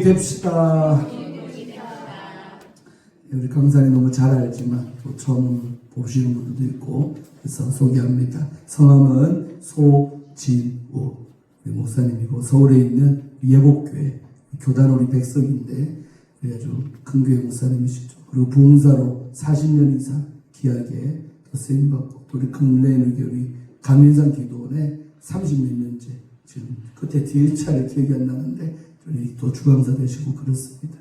됩시다. 우리 강사님 너무 잘 알지만 또 처음 보시는 분들도 있고 그래서 소개합니다. 성함은 소진우 우리 목사님이고 서울에 있는 예복교회 교단 우리 백성인데 아주 큰 교회 목사님이시죠. 그리고 부흥사로 40년 이상 귀하게 쓰임받고 또 우리 큰레인의 교회 감인상 기도원에 30몇 년째 지금 그때 뒤에 차례 기억이 안 나는데 또 주강사 되시고 그렇습니다.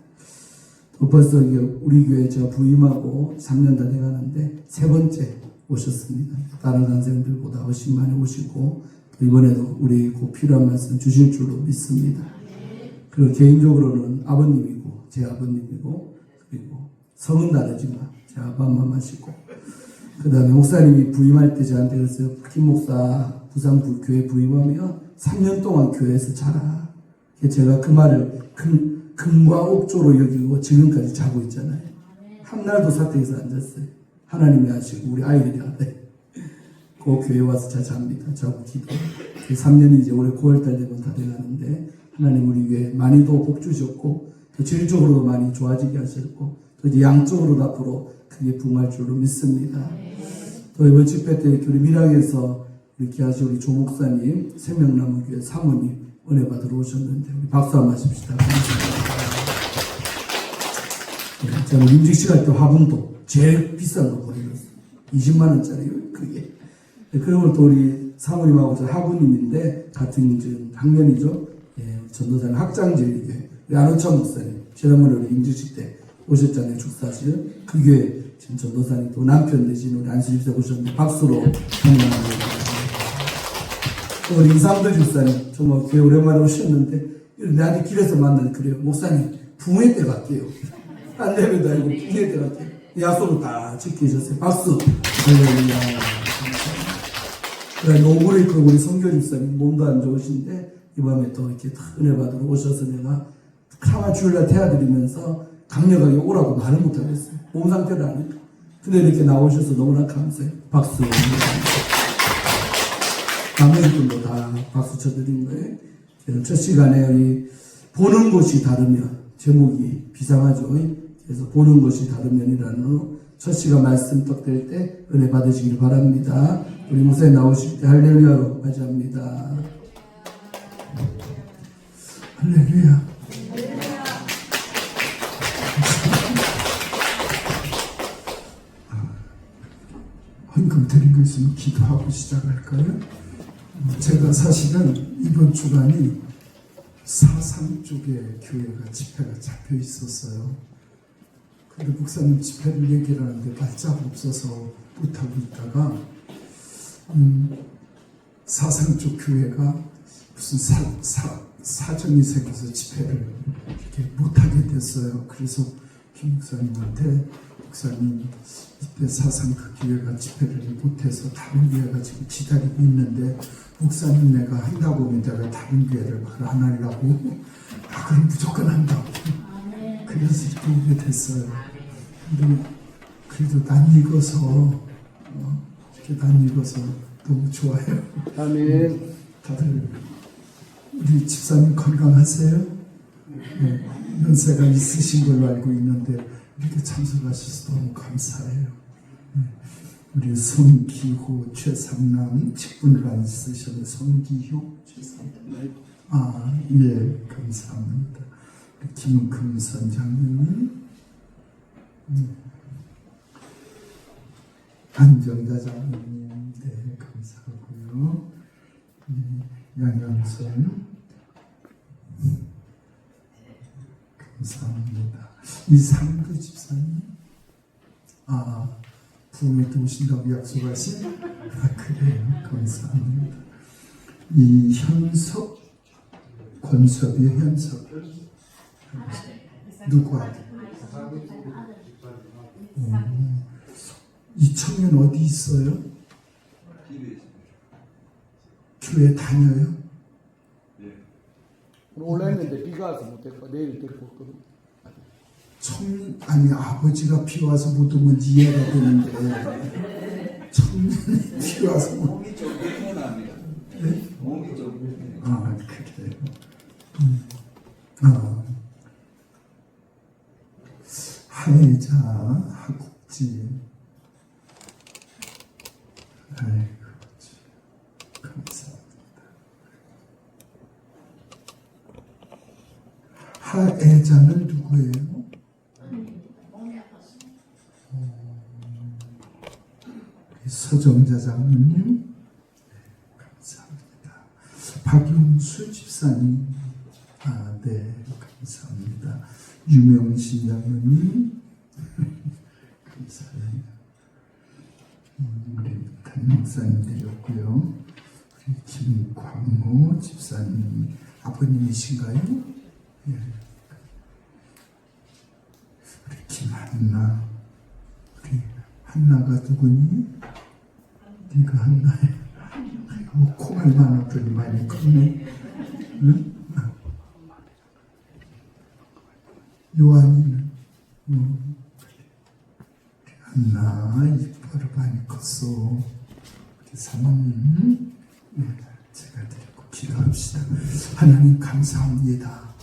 또 벌써 우리 교회 제가 부임하고 3년 다 돼가는데 세 번째 오셨습니다. 다른 강사님들보다 훨씬 많이 오시고 또 이번에도 우리 꼭 필요한 말씀 주실 줄로 믿습니다. 그리고 개인적으로는 아버님이고 제 아버님이고 그리고 성은 다르지만 제 아빠만마시고 그 다음에 목사님이 부임할 때 저한테 그랬어요. 김 목사 부산교회 부임하면 3년 동안 교회에서 자라. 제가 그 말을 금과 옥조로 여기고 지금까지 자고 있잖아요. 한날도 사택에서 안 잤어요. 하나님이 하시고 우리 아이들이 하대. 그 교회 와서 잘 잡니다. 자고 기도. 3년이 이제 올해 9월달 되면 다 돼가는데 하나님 우리 교회 많이도 복 주셨고 또 질적으로도 많이 좋아지게 하셨고 또 이제 양적으로도 앞으로 크게 부응할 줄로 믿습니다. 또 이번 집회 때 우리 밀양에서 이렇게 하신 우리 조 목사님 생명나무교회 사모님 은혜 받으러 오셨는데 우리 박수 한번 하십시다. 제가 임직식 할 때 화분도 제일 비싼 거 보내줬어요. 20만 원짜리 그게. 그리고 또 우리 사모님하고 저 하부님인데 같은 학년이죠. 예, 전도사님 학장제일교회 우리 안호찬 목사님 지난번에 우리 임직식 때 오셨잖아요. 축사실 그 교회 지금 전도사님 또 남편 되신 우리 안수집사 오셨는데 박수로 환영합니다. 또 우리 이상도 집사님 정말 교회 오랜만에 오셨는데 나한테 길에서 만나는 그래요. 목사님 붕회 때 갈게요. 딴 데도 아니고 붕회 때 갈게요. 약속을 다 지키셨어요. 박수. 할렐루야. 그래 노구리 그 우리 성교 집사님 몸도 안 좋으신데 이 밤에 또 이렇게 은혜 받으러 오셔서 내가 카마 주일날 태워드리면서 강력하게 오라고 말을 못하겠어요. 몸 상태를 아니까. 근데 이렇게 나오셔서 너무나 감사해요. 박수. 남편분도 다 박수 쳐드린 거예요. 첫 시간에 우리 보는 곳이 다르면 제목이 비상하죠. 그래서 보는 것이 다르면이라는 첫 시간 말씀 떡될 때 은혜 받으시길 바랍니다. 우리 목사님 나오실 때 할렐루야로 맞이합니다. 할렐루야. 헌금 드린 거 있으면 기도하고 시작할까요? 제가 사실은 이번 주간이 사상 쪽에 교회가 집회가 잡혀 있었어요. 근데 목사님 집회를 얘기를 하는데 발자가 없어서 못하고 있다가 사상 쪽 교회가 무슨 사정이 생겨서 집회를 이렇게 못하게 됐어요. 그래서 김 목사님한테 목사님 이때 사상 그 교회가 집회를 못해서 다른 교회가 지금 기다리고 있는데 목사님 내가 한다고 하면 내가 다른 교회를 말 안 하려고 그럼 무조건 한다고 그래서 이렇게 오게 됐어요. 근데 그래도 낯익어서 이렇게 낯익어서 너무 좋아요. 아멘. 다들 우리 집사님 건강하세요? 네, 연세가 있으신 걸로 알고 있는데 이렇게 참석하셔서 너무 감사해요. 우리 성기호, 최상남 직분을 안 쓰셨는데 성기호, 최상남 예, 감사합니다. 김은금 선장님, 안정자 장로님, 네, 감사하고요. 양현선, 감사합니다. 이상도 집사님, 부흥회 때 오신다고 약속하신? 그래요. 감사합니다. 이현석, 권섭이 현석. 누구 아들? 이 청년 어디 있어요? 교회 다녀요? 올라했는데 비가 와서 못했고 내일 데리고 왔거든. 아니 아버지가 비 와서 못 오면 이해가 되는데 청년이 비 와서 못 몸이 좀 불편합니다. 네? 몸이 좀 그래요. 하혜자 하국지 아이고 감사합니다. 하혜자는 누구예요? 서정자 장로님 감사합니다. 박용수 집사님 네 감사합니다. 유명신 장로님 감사합니다. 우리 단목사님들이었고요. 우리 김광호 집사님 아버님이신가요? 예. 우리 김한나 우리 한나가 누구니? 네가 한나야. 아이고 콩알 만원들이 많이 컸네. 응? 요한이는 한나 이뻐라 많이 컸어. 우리 사모님 제가 드리고 기도합시다. 하나님 감사합니다.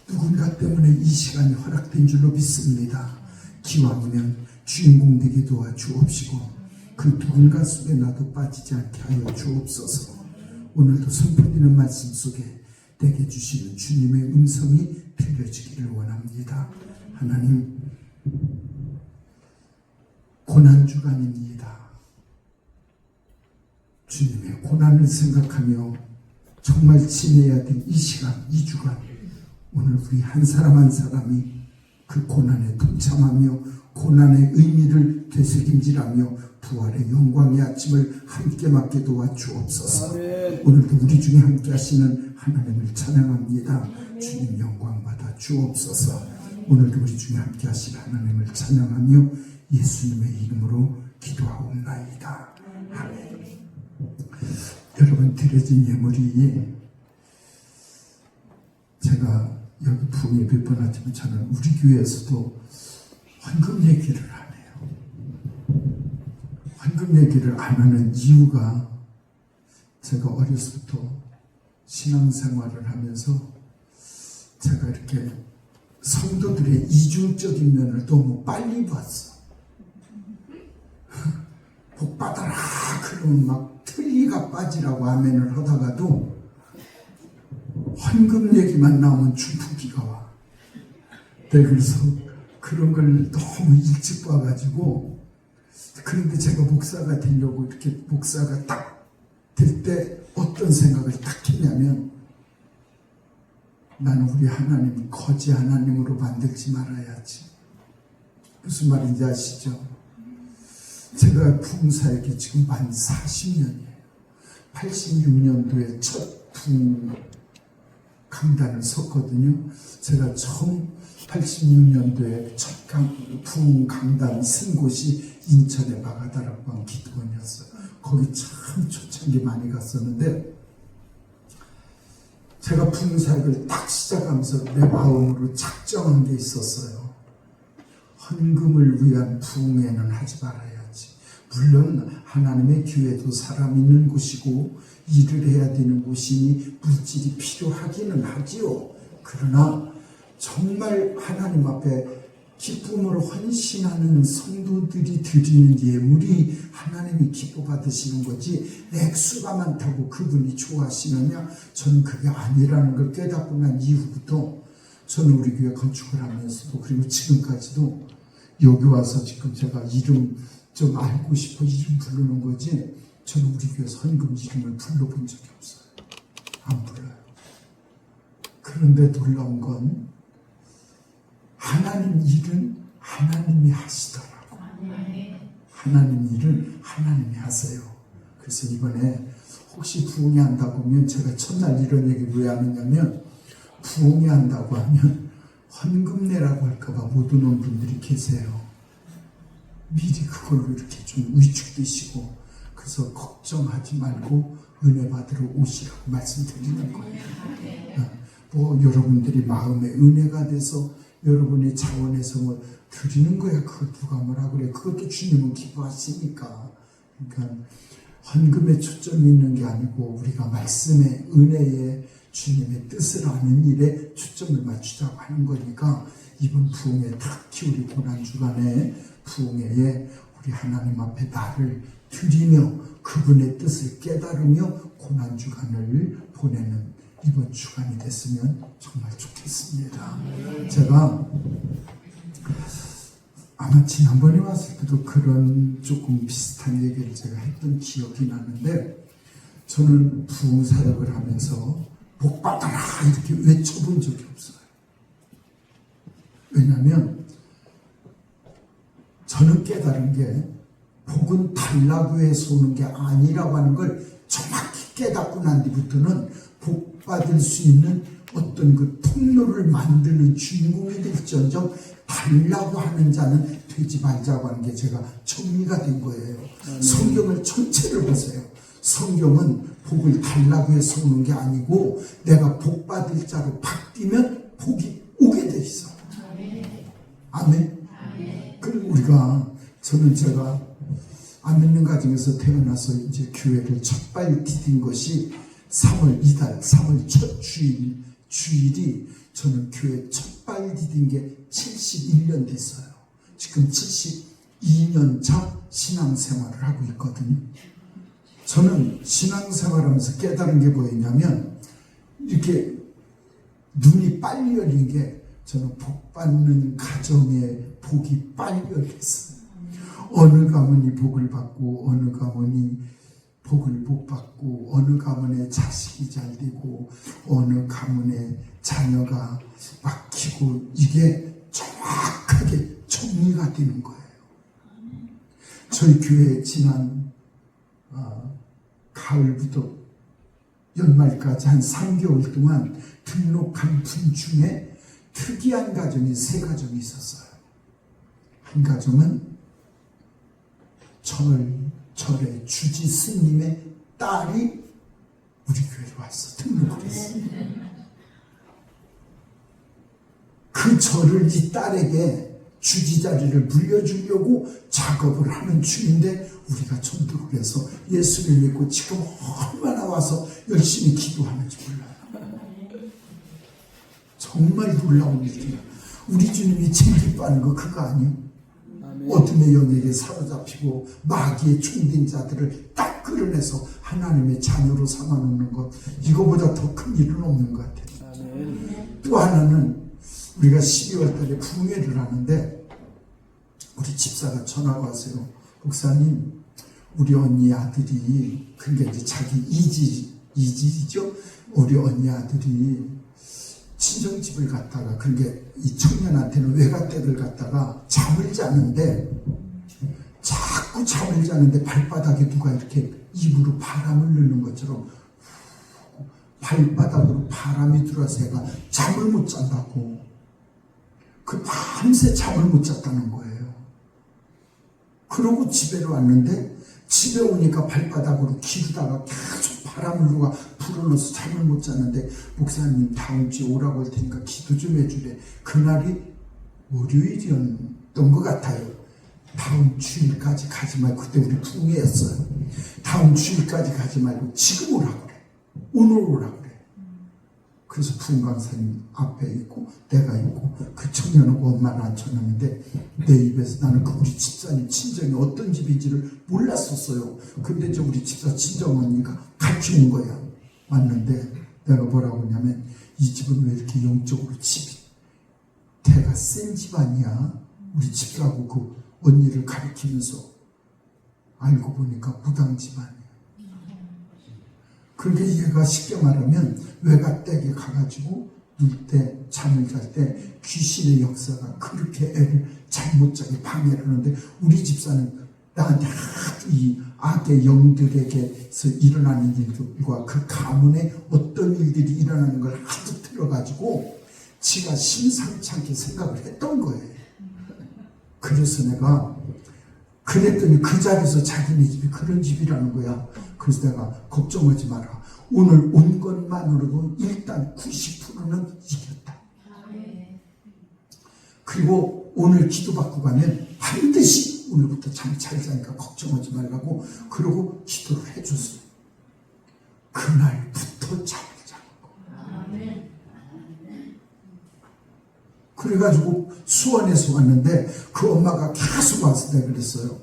누군가 때문에 이 시간이 허락된 줄로 믿습니다. 기왕이면 주인공 되게 도와주옵시고 그 누군가 속에 나도 빠지지 않게 하여 주옵소서. 오늘도 선포되는 말씀 속에 내게 주시는 주님의 음성이 들려지기를 원합니다. 하나님 고난주간입니다. 주님의 고난을 생각하며 정말 지내야 될 이 시간, 이 주간 오늘 우리 한 사람 한 사람이 그 고난에 동참하며 고난의 의미를 되새김질하며 부활의 영광의 아침을 함께 맞게 도와주옵소서. 아멘. 오늘도 우리 중에 함께 하시는 하나님을 찬양합니다. 주님 영광 받아 주옵소서. 오늘도 우리 중에 함께 하시는 하나님을 찬양하며 예수님의 이름으로 기도하옵나이다. 아멘. 여러분 드려진 예물이 제가 여기 부흥에 몇 번 하지만 저는 우리 교회에서도 헌금 얘기를 안 해요. 헌금 얘기를 안 하는 이유가 제가 어려서부터 신앙생활을 하면서 제가 이렇게 성도들의 이중적인 면을 너무 빨리 봤어. 복 받아라 그러면 막 틀니가 빠지라고 아멘을 하다가도 헌금 얘기만 나오면 중풍기가 와. 네, 그래서 그런 걸 너무 일찍 봐가지고 그런데 제가 목사가 되려고 이렇게 목사가 딱 될 때 어떤 생각을 딱 했냐면 나는 우리 하나님 거지 하나님으로 만들지 말아야지. 무슨 말인지 아시죠? 제가 부흥사역이 지금 만 40년이에요. 86년도에 첫 부흥 강단을 섰거든요. 제가 처음 86년도에 첫 부흥 강단 쓴 곳이 인천의 마가다락방 기도원이었어요. 거기 참 초창기 많이 갔었는데 제가 부흥사역을 딱 시작하면서 내 마음으로 작정한 게 있었어요. 헌금을 위한 부흥회는 하지 말아야지. 물론 하나님의 교회도 사람 있는 곳이고 일을 해야 되는 곳이니 물질이 필요하기는 하지요. 그러나 정말 하나님 앞에 기쁨으로 헌신하는 성도들이 드리는 예물이 하나님이 기뻐 받으시는 거지 액수가 많다고 그분이 좋아하시느냐? 저는 그게 아니라는 걸 깨닫고 난 이후부터 저는 우리 교회 건축을 하면서도 그리고 지금까지도 여기 와서 지금 제가 이름 좀 알고 싶어 이름 부르는 거지 저는 우리 교회에서 헌금 이름을 불러본 적이 없어요. 안 불러요. 그런데 놀라운 건 하나님 일은 하나님이 하시더라고. 하나님 일은 하나님이 하세요. 그래서 이번에 혹시 부흥회 한다고 하면 제가 첫날 이런 얘기를 왜 하느냐면 부흥회 한다고 하면 헌금 내라고 할까봐 못 오는 분들이 계세요. 미리 그걸로 이렇게 좀 위축되시고 그래서 걱정하지 말고 은혜 받으러 오시라고 말씀드리는 거예요. 뭐 여러분들이 마음에 은혜가 돼서 여러분의 자원에서 뭐 드리는 거야. 그걸 누가 뭐라 그래. 그것도 주님은 기뻐하시니까. 그러니까 헌금에 초점이 있는 게 아니고 우리가 말씀의 은혜에 주님의 뜻을 아는 일에 초점을 맞추자고 하는 거니까 이번 부흥회 특히 우리 고난주간에 부흥회에 우리 하나님 앞에 나를 드리며 그분의 뜻을 깨달으며 고난주간을 보내는 이번 주간이 됐으면 정말 좋겠습니다. 제가 아마 지난번에 왔을 때도 그런 조금 비슷한 얘기를 제가 했던 기억이 나는데, 저는 부흥사역을 하면서 복 받아라 이렇게 외쳐본 적이 없어요. 왜냐하면 저는 깨달은 게 복은 달라고 해서 오는 게 아니라고 하는 걸 정확히 깨닫고 난 뒤부터는 복 받을 수 있는 어떤 그 통로를 만드는 주인공이 될지언정 달라고 하는 자는 되지 말자고 하는 게 제가 정리가 된 거예요. 성경을 전체를 보세요. 성경은 복을 달라고 해서 오는 게 아니고 내가 복 받을 자로 바뀌면 복이 오게 돼 있어. 아멘. 그리고 제가 안 믿는 가정에서 태어나서 이제 교회를 첫발 디딘 것이 3월 첫 주일이 저는 교회 첫발 디딘 게 71년 됐어요. 지금 72년 차 신앙생활을 하고 있거든요. 저는 신앙생활하면서 깨달은 게 뭐였냐면, 이렇게 눈이 빨리 열린 게 저는 복 받는 가정에 복이 빨리 열렸어요. 어느 가문이 복을 받고 어느 가문이 복을 못 받고 어느 가문에 자식이 잘 되고 어느 가문에 자녀가 막히고, 이게 정확하게 정리가 되는 거예요. 저희 교회 지난 가을부터 연말까지 한 3개월 동안 등록한 분 중에 특이한 가정이 3가정이 있었어요. 한 가정은 절의 주지 스님의 딸이 우리 교회로 와서 등록을 했어요. 그 절을 이 딸에게 주지 자리를 물려주려고 작업을 하는 중인데, 우리가 전도를 해서 예수를 믿고 지금 얼마나 와서 열심히 기도하는지 몰라요. 정말 놀라운 일이야. 우리 주님이 제일 기뻐하는 거 그거 아니에요? 어둠의 영에게 사로잡히고 마귀의 총된 자들을 딱 끌어내서 하나님의 자녀로 삼아놓는 것, 이거보다 더 큰 일은 없는 것 같아요. 또 하나는 우리가 12월 달에 부흥회를 하는데, 우리 집사가 전화가 왔어요. 목사님, 우리 언니 아들이, 그러니까 이제 자기 이질이죠. 우리 언니 아들이 친정집을 갔다가, 그러니까 이 청년한테는 외갓댁을 갔다가 잠을 자는데, 자꾸 잠을 자는데 발바닥에 누가 이렇게 입으로 바람을 넣는 것처럼 발바닥으로 바람이 들어와서 애가 잠을 못 잔다고. 그 밤새 잠을 못 잤다는 거예요. 그러고 집에 왔는데, 집에 오니까 발바닥으로 기르다가 계속 바람을 누가 불어넣어서 잠을 못 자는데, 목사님 다음 주에 오라고 할 테니까 기도 좀 해주래. 그날이 월요일이었던 것 같아요. 다음 주일까지 가지 말고, 그때 우리 부흥회였어요. 다음 주일까지 가지 말고 지금 오라고 그래. 오늘 오라고 그래. 그래서 부흥 강사님 앞에 있고 내가 있고 그 청년하고 엄마를 앉혀놨는데, 내 입에서 나는 그 우리 집사님 친정이 어떤 집인지를 몰랐었어요. 근데 이제 우리 집사 친정 언니가 같이 온 거야. 왔는데 내가 뭐라고 하냐면, 이 집은 왜 이렇게 영적으로 집이 대가 센 집안이야. 우리 집사하고 그 언니를 가리키면서 알고 보니까 무당 집안이야. 그러니까 얘가 쉽게 말하면 외갓댁에 가가지고 눌 때, 잠을 잘 때 귀신의 역사가 그렇게 애를 잠 못 자게 방해를 하는데, 우리 집사는 나한테 하도 이 악의 영들에게서 일어나는 일들과 그 가문에 어떤 일들이 일어나는 걸 하도 들어가지고 지가 심상치 않게 생각을 했던 거예요. 그래서 내가 그랬더니 그 자리에서 자기네 집이 그런 집이라는 거야. 그래서 내가 걱정하지 마라. 오늘 온 것만으로도 일단 90%는 이겼다. 그리고 오늘 기도받고 가면 반드시 오늘부터 잠 잘 자니까 걱정하지 말라고, 그러고 기도를 해줬어요. 그날부터 잠을 자는 거야. 그래가지고 수원에서 왔는데 그 엄마가 계속 와서 내가 그랬어요.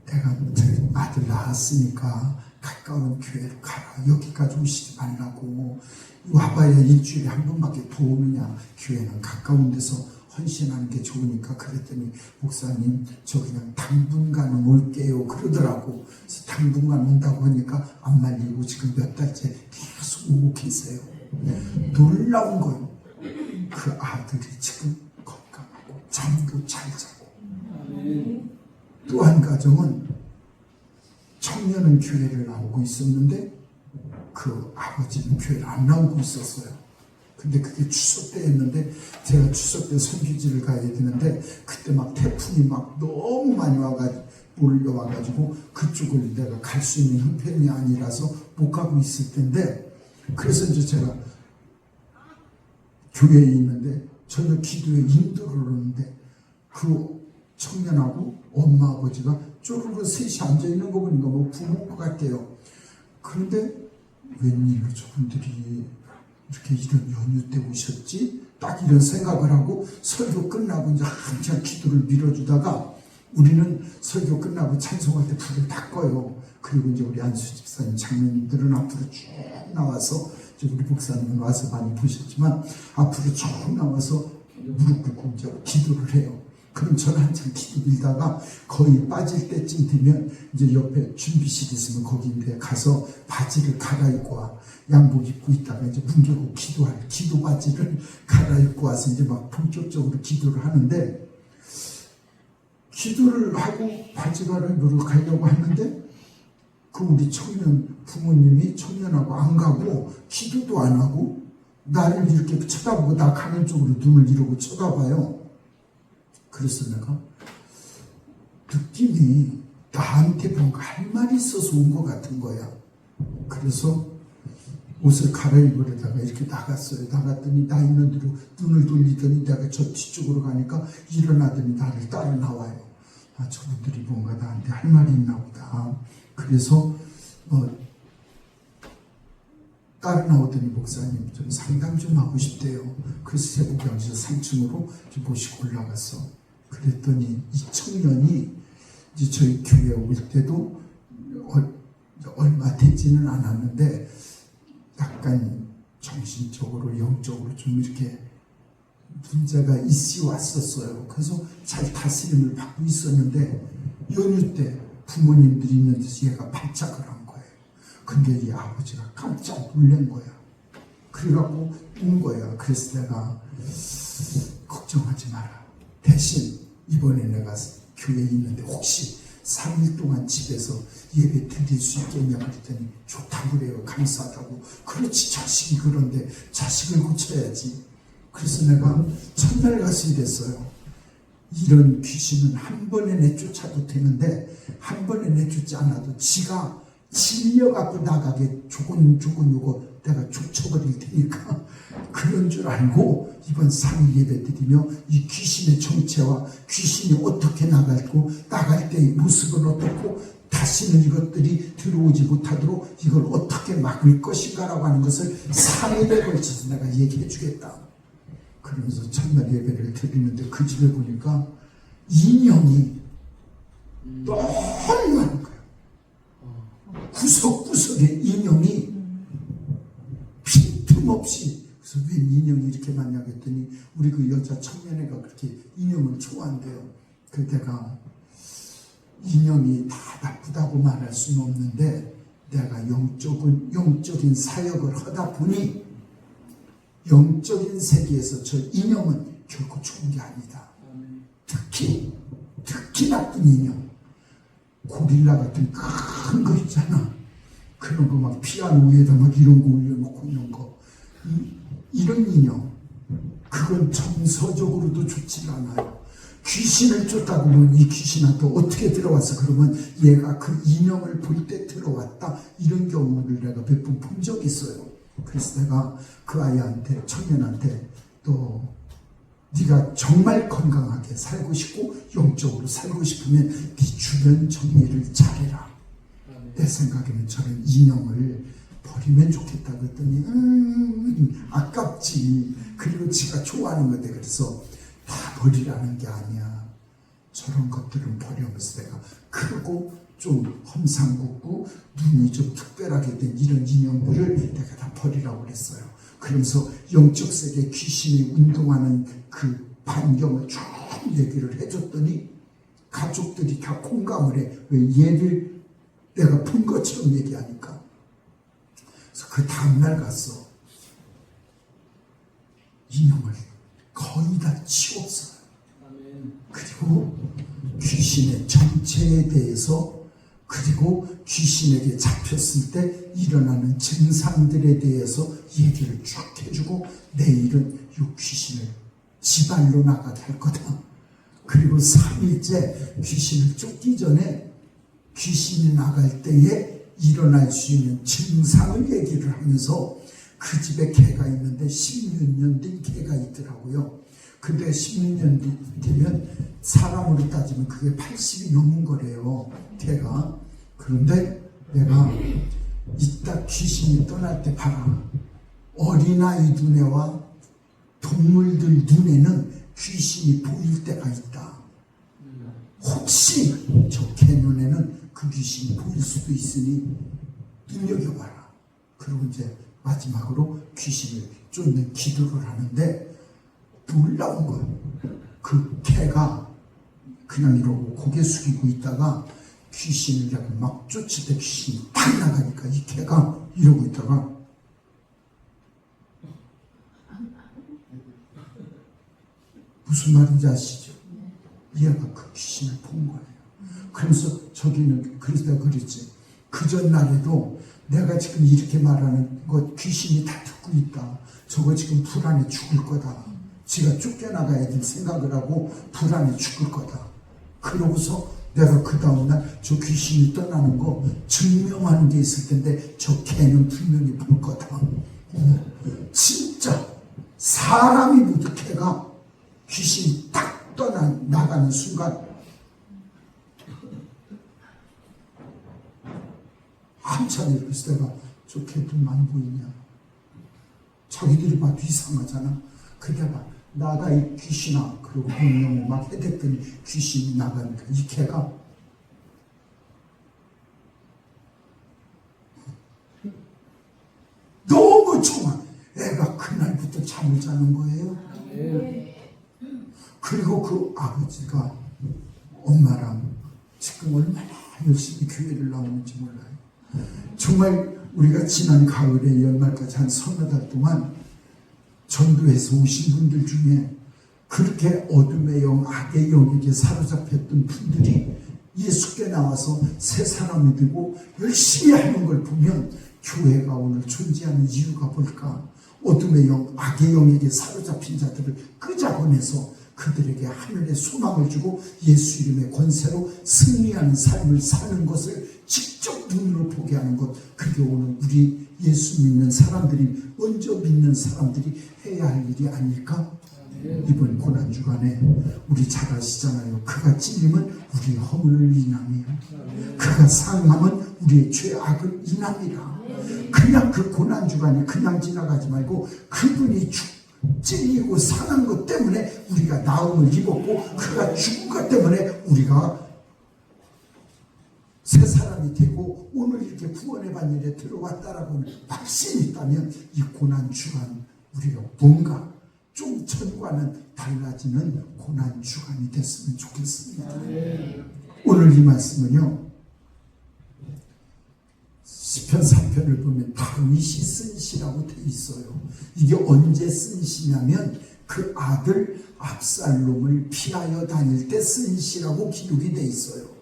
내가 저희 아들 낳았으니까 가까운 교회로 가라. 여기까지 오시지 말라고. 와봐야 일주일에 한 번밖에 더 오느냐. 교회는 가까운 데서 헌신하는 게 좋으니까. 그랬더니 목사님 저 그냥 당분간은 올게요 그러더라고. 그래서 당분간 온다고 하니까 안 말리고 지금 몇 달째 계속 오고 계세요. 놀라운 건 그 아들이 지금 건강하고 잠도 잘 자고. 또 한 가정은 청년은 교회를 나오고 있었는데 그 아버지는 교회를 안 나오고 있었어요. 근데 그게 추석 때였는데 제가 추석 때 선교지를 가야 되는데 그때 막 태풍이 막 너무 많이 몰려와가지고 그쪽을 내가 갈 수 있는 형편이 아니라서 못 가고 있을 텐데, 그래서 이제 제가 교회에 있는데 저녁 기도에 인도를 오는데 그 청년하고 엄마 아버지가 쪼르르 셋이 앉아있는 거 보니까 뭐 부모인 것 같아요. 그런데 웬일로 저분들이 이렇게 이런 연휴 때 오셨지? 딱 이런 생각을 하고 설교 끝나고 이제 한참 기도를 밀어주다가 우리는 설교 끝나고 찬송할 때 불을 다 꺼요. 그리고 이제 우리 안수 집사님 장로님들은 앞으로 쭉 나와서, 이제 우리 목사님은 와서 많이 보셨지만 앞으로 쭉 나와서 무릎 꿇고 이제 기도를 해요. 그럼 저는 한참 기도 밀다가 거의 빠질 때쯤 되면 이제 옆에 준비실 있으면 거기인데 가서 바지를 갈아입고 와. 양복 입고 있다가 이제 문 열고 기도할 기도 바지를 갈아입고 와서 이제 막 본격적으로 기도를 하는데, 기도를 하고 바지 갈아입으러 가려고 하는데 그 우리 청년 부모님이 청년하고 안 가고 기도도 안 하고 나를 이렇게 쳐다보고 나 가는 쪽으로 눈을 이러고 쳐다봐요. 그래서 내가 느낌이 나한테 뭔가 할 말이 있어서 온 것 같은 거야. 그래서 옷을 갈아입으려다가 이렇게 나갔어요. 나갔더니 나 있는 대로 눈을 돌리더니 내가 저 뒤쪽으로 가니까 일어나더니 나를 따라 나와요. 아, 저분들이 뭔가 나한테 할 말이 있나 보다. 그래서 따라 나오더니 목사님 좀 상담 좀 하고 싶대요. 그래서 세부병실 3층으로 모시고 올라갔어. 그랬더니 이 청년이 이제 저희 교회에 올 때도 얼마 되지는 않았는데 약간 정신적으로 영적으로 좀 이렇게 문제가 있어 왔었어요. 그래서 잘 다스림을 받고 있었는데 연휴 때 부모님들이 있는 데서 얘가 발작을 한 거예요. 근데 이 아버지가 깜짝 놀란 거야. 그래갖고 온 거야. 그래서 내가 걱정하지 마라. 대신 이번에 내가 교회에 있는데 혹시 3일 동안 집에서 예배 드릴 수 있겠냐 그랬더니 좋다고 그래요. 감사하다고. 그렇지, 자식이 그런데 자식을 고쳐야지. 그래서 내가 첫날 가서 이랬어요. 이런 귀신은 한 번에 내쫓아도 되는데 한 번에 내쫓지 않아도 지가 질려갖고 나가게 조금 요거 내가 쫓아버릴 테니까 그런 줄 알고 이번 3일 예배 드리며 이 귀신의 정체와 귀신이 어떻게 나갈고 나갈 때의 모습은 어떻고 다시는 이것들이 들어오지 못하도록 이걸 어떻게 막을 것인가라고 하는 것을 3일에 걸쳐서 내가 얘기해 주겠다. 그러면서 첫날 예배를 드리는데 그 집에 보니까 인형이 너무 많은 거예요. 구석구석에 인형이 빈틈없이. 그래서 왜 인형이 이렇게 많냐 했더니 우리 그 여자 청년애가 그렇게 인형을 좋아한대요. 그 내가 인형이 다 나쁘다고 말할 수는 없는데 내가 영적인 사역을 하다 보니 영적인 세계에서 저 인형은 결코 좋은 게 아니다. 특히 나쁜 인형, 고릴라 같은 큰 거 있잖아. 그런 거 막 피아노 위에다 막 이런 거 올려놓고 이런 거, 이런 인형, 그건 정서적으로도 좋지 않아요. 귀신을 쫓다 보면 이 귀신한테 어떻게 들어와서 그러면 얘가 그 인형을 볼 때 들어왔다, 이런 경우를 내가 몇 번 본 적이 있어요. 그래서 내가 그 아이한테, 청년한테 또 네가 정말 건강하게 살고 싶고 영적으로 살고 싶으면 네 주변 정리를 잘해라. 내 생각에는 저는 인형을 버리면 좋겠다 그랬더니 아깝지. 그리고 지가 좋아하는 건데. 그래서 버리라는 게 아니야. 저런 것들은 버리면서 내가 크고 좀 험상궂고 눈이 좀 특별하게 된 이런 인형들을 내가 다 버리라고 그랬어요. 그러면서 영적 세계 귀신이 운동하는 그 반경을 쭉 얘기를 해줬더니 가족들이 다 공감을 해. 왜 얘를 내가 본 것처럼 얘기하니까. 그래서 그 다음날 갔어. 인형을 거의 다 치웠어요. 그리고 귀신의 정체에 대해서, 그리고 귀신에게 잡혔을 때 일어나는 증상들에 대해서 얘기를 쭉 해주고, 내일은 이 귀신을 지발로 나가게 할 거다. 그리고 3일째 귀신을 쫓기 전에 귀신이 나갈 때에 일어날 수 있는 증상을 얘기를 하면서, 그 집에 개가 있는데 16년 된 개가 있더라고요. 근데 16년 되면 사람으로 따지면 그게 80이 넘은 거래요, 개가. 그런데 내가 이따 귀신이 떠날 때 봐라. 어린아이 눈에와 동물들 눈에는 귀신이 보일 때가 있다. 혹시 저 개 눈에는 그 귀신이 보일 수도 있으니 눈여겨봐라. 그리고 이제 마지막으로 귀신을 쫓는 기도를 하는데 놀라운 거예요. 그 개가 그냥 이러고 고개 숙이고 있다가 귀신을 내가 막 쫓을 때 귀신이 딱 나가니까 이 개가 이러고 있다가 무슨 말인지 아시죠? 얘가 그 귀신을 본 거예요. 그래서 저기는, 그래서 내가 그랬지. 그 전날에도 내가 지금 이렇게 말하는 것 귀신이 다 듣고 있다. 저거 지금 불안해 죽을 거다. 지가 쫓겨나가야 될 생각을 하고 불안해 죽을 거다. 그러고서 내가 그 다음날 저 귀신이 떠나는 거 증명하는 게 있을 텐데 저 개는 분명히 볼 거다. 진짜 사람이 모두 개가 귀신이 딱 나가는 순간 한참 이렇게 내가 저 개들만 보이냐. 자기들이 봐도 이상하잖아. 그게 봐. 나가 이 귀신아. 그러고 명령을 막 해댔더니 귀신이 나가니까 이 개가 너무 좋아. 애가 그날부터 잠을 자는 거예요. 그리고 그 아버지가 엄마랑 지금 얼마나 열심히 교회를 나오는지 몰라요. 정말 우리가 지난 가을에 연말까지 한 서너 달 동안 전도에서 오신 분들 중에 그렇게 어둠의 영, 악의 영에게 사로잡혔던 분들이 예수께 나와서 새 사람이 되고 열심히 하는 걸 보면 교회가 오늘 존재하는 이유가 뭘까? 어둠의 영, 악의 영에게 사로잡힌 자들을 끄잡아내서 그들에게 하늘의 소망을 주고 예수 이름의 권세로 승리하는 삶을 사는 것을 직접 눈으로 보게 하는 것, 그게 오늘 우리 예수 믿는 사람들이, 먼저 믿는 사람들이 해야 할 일이 아닐까? 이번 고난주간에 우리 잘 아시잖아요. 그가 찔림은 우리의 허물을 인함이요, 그가 상함은 우리의 죄악을 인함이라. 그냥 그 고난주간이 그냥 지나가지 말고 그분이 찔리고 상한 것 때문에 우리가 나음을 입었고, 그가 죽은 것 때문에 우리가 새 사람이 되고 오늘 이렇게 구원의 반열에 들어왔다라고 하는 확신이 있다면 이 고난주간 우리가 뭔가 좀 전과는 달라지는 고난주간이 됐으면 좋겠습니다. 오늘 이 말씀은요, 시편 3편을 보면 다윗이 쓴 시라고 돼 있어요. 이게 언제 쓴 시냐면 그 아들 압살롬을 피하여 다닐 때 쓴 시라고 기록이 돼 있어요.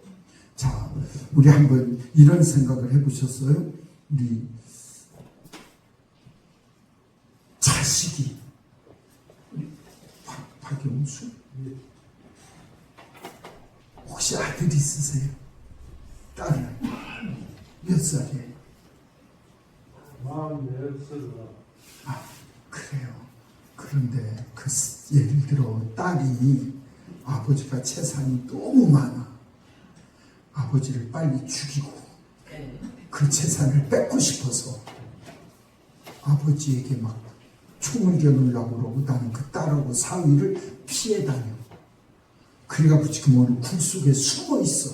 자, 우리 한번 이런 생각을 해보셨어요? 우리 자식이, 박영수? 혹시 아들 있으세요? 딸은? 몇 살이에요? 44살. 아, 그래요. 그런데 예를 들어 딸이 아버지가 재산이 너무 많아. 아버지를 빨리 죽이고 그 재산을 뺏고 싶어서 아버지에게 막 총을 겨누려고 그러고 나는 그 딸하고 사위를 피해 다녀. 그래갖고 지금 어느 굴 속에 숨어 있어.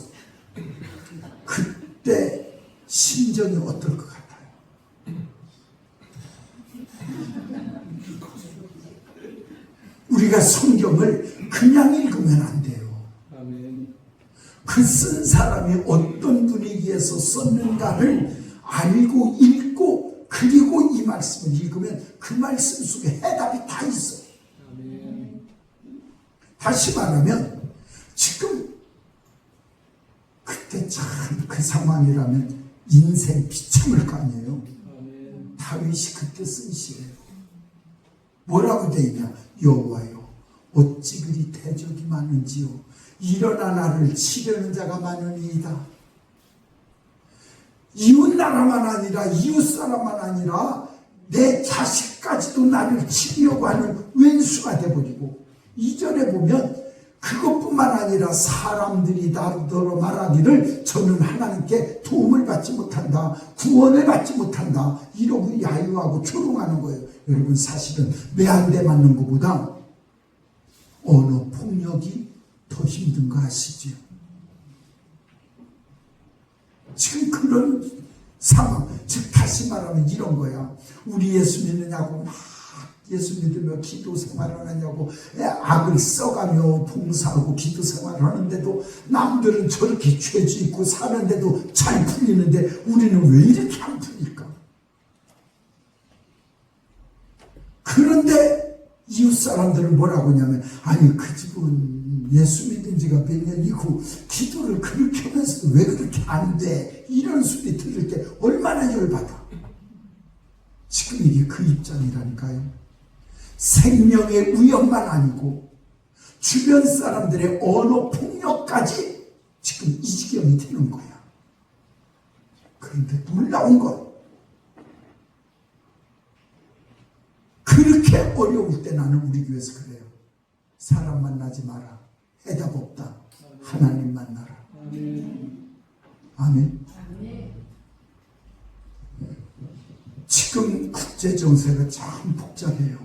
그때 심정이 어떨 것 같아요? 우리가 성경을 그냥 읽으면 안 돼요. 아멘. 그 쓴 사람이 어떤 분위기에서 썼는가를 알고 읽고 그리고 이 말씀을 읽으면 그 말씀 속에 해답이 다 있어요. 아멘. 다시 말하면 지금 그때 참 그 상황이라면 인생 비참할 거 아니에요. 아멘. 다윗이 그때 쓴 시예요. 뭐라고 돼 있냐? 여호와여 어찌 그리 대적이 많은지요. 일어나 나를 치려는 자가 많으니이다. 이웃 나라만 아니라 이웃 사람만 아니라 내 자식까지도 나를 치려고 하는 왼수가 돼버리고, 2절에 보면 그것뿐만 아니라 사람들이 나더러 말하기를 저는 하나님께 도움을 받지 못한다, 구원을 받지 못한다, 이러고 야유하고 조롱하는 거예요. 여러분, 사실은 매 한 대 맞는 것보다 언어 폭력이 더 힘든 거 아시죠? 지금 그런 상황, 즉 다시 말하면 이런 거야. 우리 예수 믿느냐고 막 예수 믿으며 기도 생활을 하냐고 악을 써가며 봉사하고 기도 생활을 하는데도 남들은 저렇게 죄지 있고 사는데도 잘 풀리는데 우리는 왜 이렇게 안 풀릴까? 그런데 이웃 사람들은 뭐라고 하냐면, 아니 그 집은 예수 믿은 지가 몇 년이고 기도를 그렇게 하면서도 왜 그렇게 안 돼? 이런 소리 들을 때 얼마나 열받아. 지금 이게 그 입장이라니까요. 생명의 위협만 아니고 주변 사람들의 언어 폭력까지 지금 이 지경이 되는 거야. 그런데 놀라운 건, 그렇게 어려울 때 나는 우리 교회에서 그래요. 사람 만나지 마라. 해답 없다. 하나님 만나라. 아멘. 지금 국제 정세가 참 복잡해요.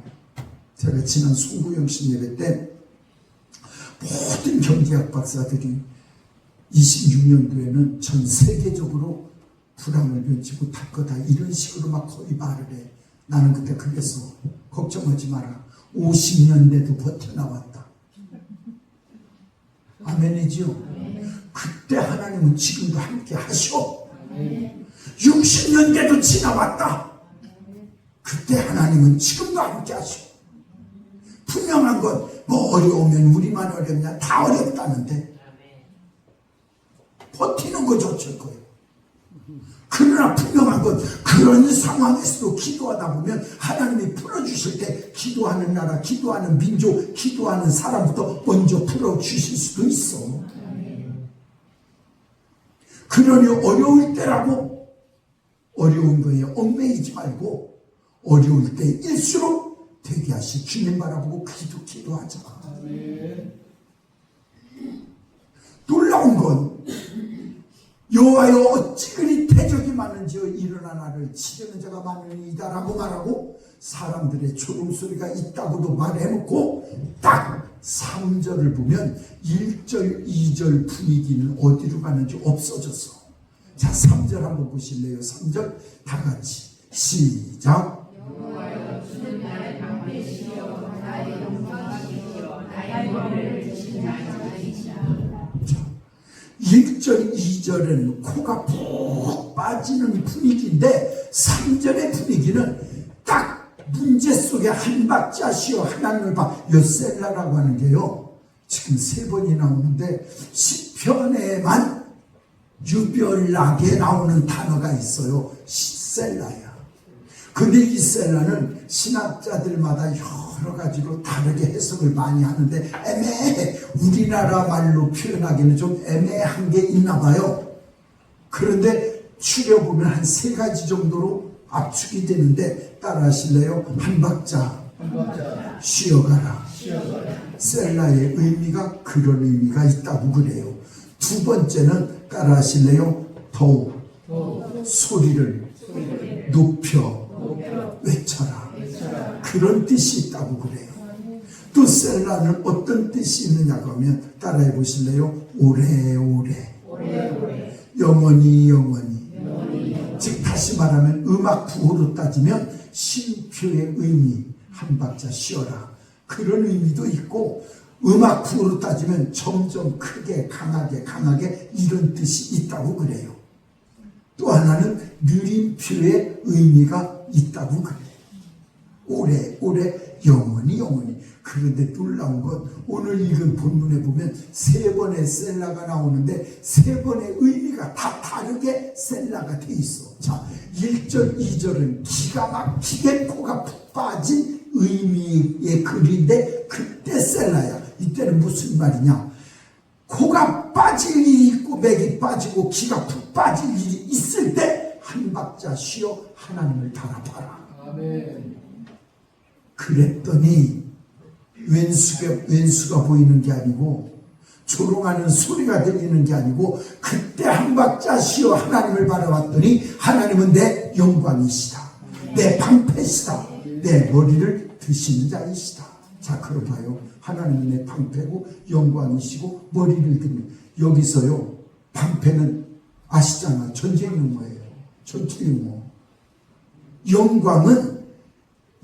제가 지난 송구영신 예배 때 모든 경제학 박사들이 26년도에는 전 세계적으로 불황을 면치 못할 거다, 이런 식으로 막 거의 말을 해. 나는 그때 그래서 걱정하지 마라. 50년 돼도 버텨나왔다. 아멘이지요? 그때 하나님은 지금도 함께 하셔. 60년 돼도 지나왔다. 그때 하나님은 지금도 함께 하셔. 분명한 건 뭐 어려우면 우리만 어렵냐? 다 어렵다는데 버티는 거 좋을 거예요. 그러나 분명한 건 그런 상황에서도 기도하다 보면 하나님이 풀어주실 때 기도하는 나라, 기도하는 민족, 기도하는 사람부터 먼저 풀어주실 수도 있어. 그러니 어려울 때라고 어려운 거에 얽매이지 말고 어려울 때일수록 되게 하실 주님 바라보고 기도하자. 놀라운 건 여호와여 어찌 그리 대적이 많은지요. 일어나 나를 치려는 자가 많으니이다 라고 말하고 사람들의 조롱소리가 있다고도 말해놓고 딱 3절을 보면 1절, 2절 분위기는 어디로 가는지 없어졌어. 자, 3절 한번 보실래요? 3절 다 같이 시작. 1절, 2절은 코가 푹 빠지는 분위기인데 3절의 분위기는 딱 문제 속에 한 박자시오 하나님을 봐. 요셀라라고 하는 게요, 지금 3번이 나오는데 시편에만 유별나게 나오는 단어가 있어요. 셀라야. 근데 이 셀라는 신학자들마다 여러 가지로 다르게 해석을 많이 하는데 애매해. 우리나라 말로 표현하기는 좀 애매한 게 있나 봐요. 그런데 추려보면 한 3가지 정도로 압축이 되는데 따라 하실래요? 한 박자 쉬어가라. 셀라의 의미가 그런 의미가 있다고 그래요. 2번째는 따라 하실래요? 더욱 소리를 높여 외쳐라. 그런 뜻이 있다고 그래요. 또 셀라는 어떤 뜻이 있느냐고 하면 따라해 보실래요? 오래오래, 영원히 영원히. 즉 다시 말하면 음악 구호로 따지면 쉼표의 의미, 한 박자 쉬어라, 그런 의미도 있고, 음악 구호로 따지면 점점 크게 강하게 이런 뜻이 있다고 그래요. 또 하나는 느림표의 의미가 있다고 그래요. 오래 영원히. 그런데 놀라운 건 오늘 읽은 본문에 보면 세 번의 셀라가 나오는데 세 번의 의미가 다 다르게 셀라가 돼 있어. 자, 1절 2절은 기가 막히게 코가 푹 빠진 의미의 글인데 그때 셀라야. 이때는 무슨 말이냐, 코가 빠질 일이 있고 맥이 빠지고 기가 푹 빠질 일이 있을 때 한 박자 쉬어 하나님을 바라봐라. 아멘. 그랬더니 왼수가 보이는 게 아니고 조롱하는 소리가 들리는 게 아니고 그때 한 박자 쉬어 하나님을 바라봤더니 하나님은 내 영광이시다, 내 방패시다, 내 머리를 드시는 자이시다. 자, 그럼 봐요. 하나님은 내 방패고 영광이시고 머리를 드는. 여기서요, 방패는 아시잖아, 전쟁 용어예요. 전투 용어. 영광은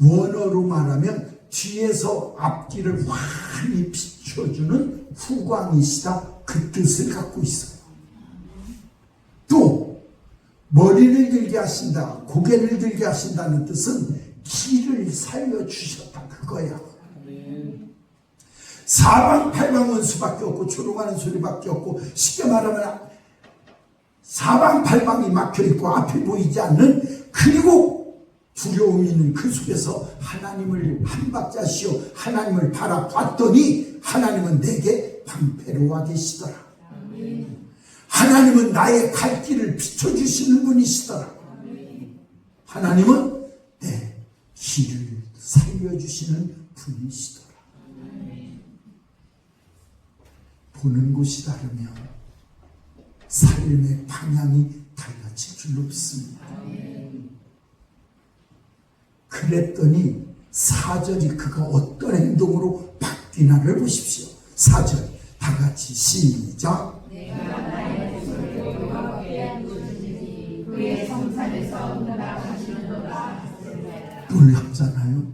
원어로 말하면 뒤에서 앞길을 환히 비춰주는 후광이시다, 그 뜻을 갖고 있어요. 또 머리를 들게 하신다, 고개를 들게 하신다는 뜻은 길을 살려주셨다, 그거야. 사방팔방은 수밖에 없고 조롱하는 소리밖에 없고, 쉽게 말하면 사방팔방이 막혀있고 앞이 보이지 않는, 그리고 두려움이 있는 그 속에서 하나님을 한 박자 쉬어 하나님을 바라봤더니 하나님은 내게 방패로 와 계시더라. 하나님은 나의 갈 길을 비춰주시는 분이시더라. 하나님은 내 길을 살려주시는 분이시더라. 보는 곳이 다르면 삶의 방향이 달라질 줄로 믿습니다. 그랬더니 4절이 그가 어떤 행동으로 바뀌나를 보십시오. 4절 다 같이 시작. 내가 나의 목소리를 여호와께 부르짖으니 그의 성산에서 응답하시는도다. 놀랍잖아요.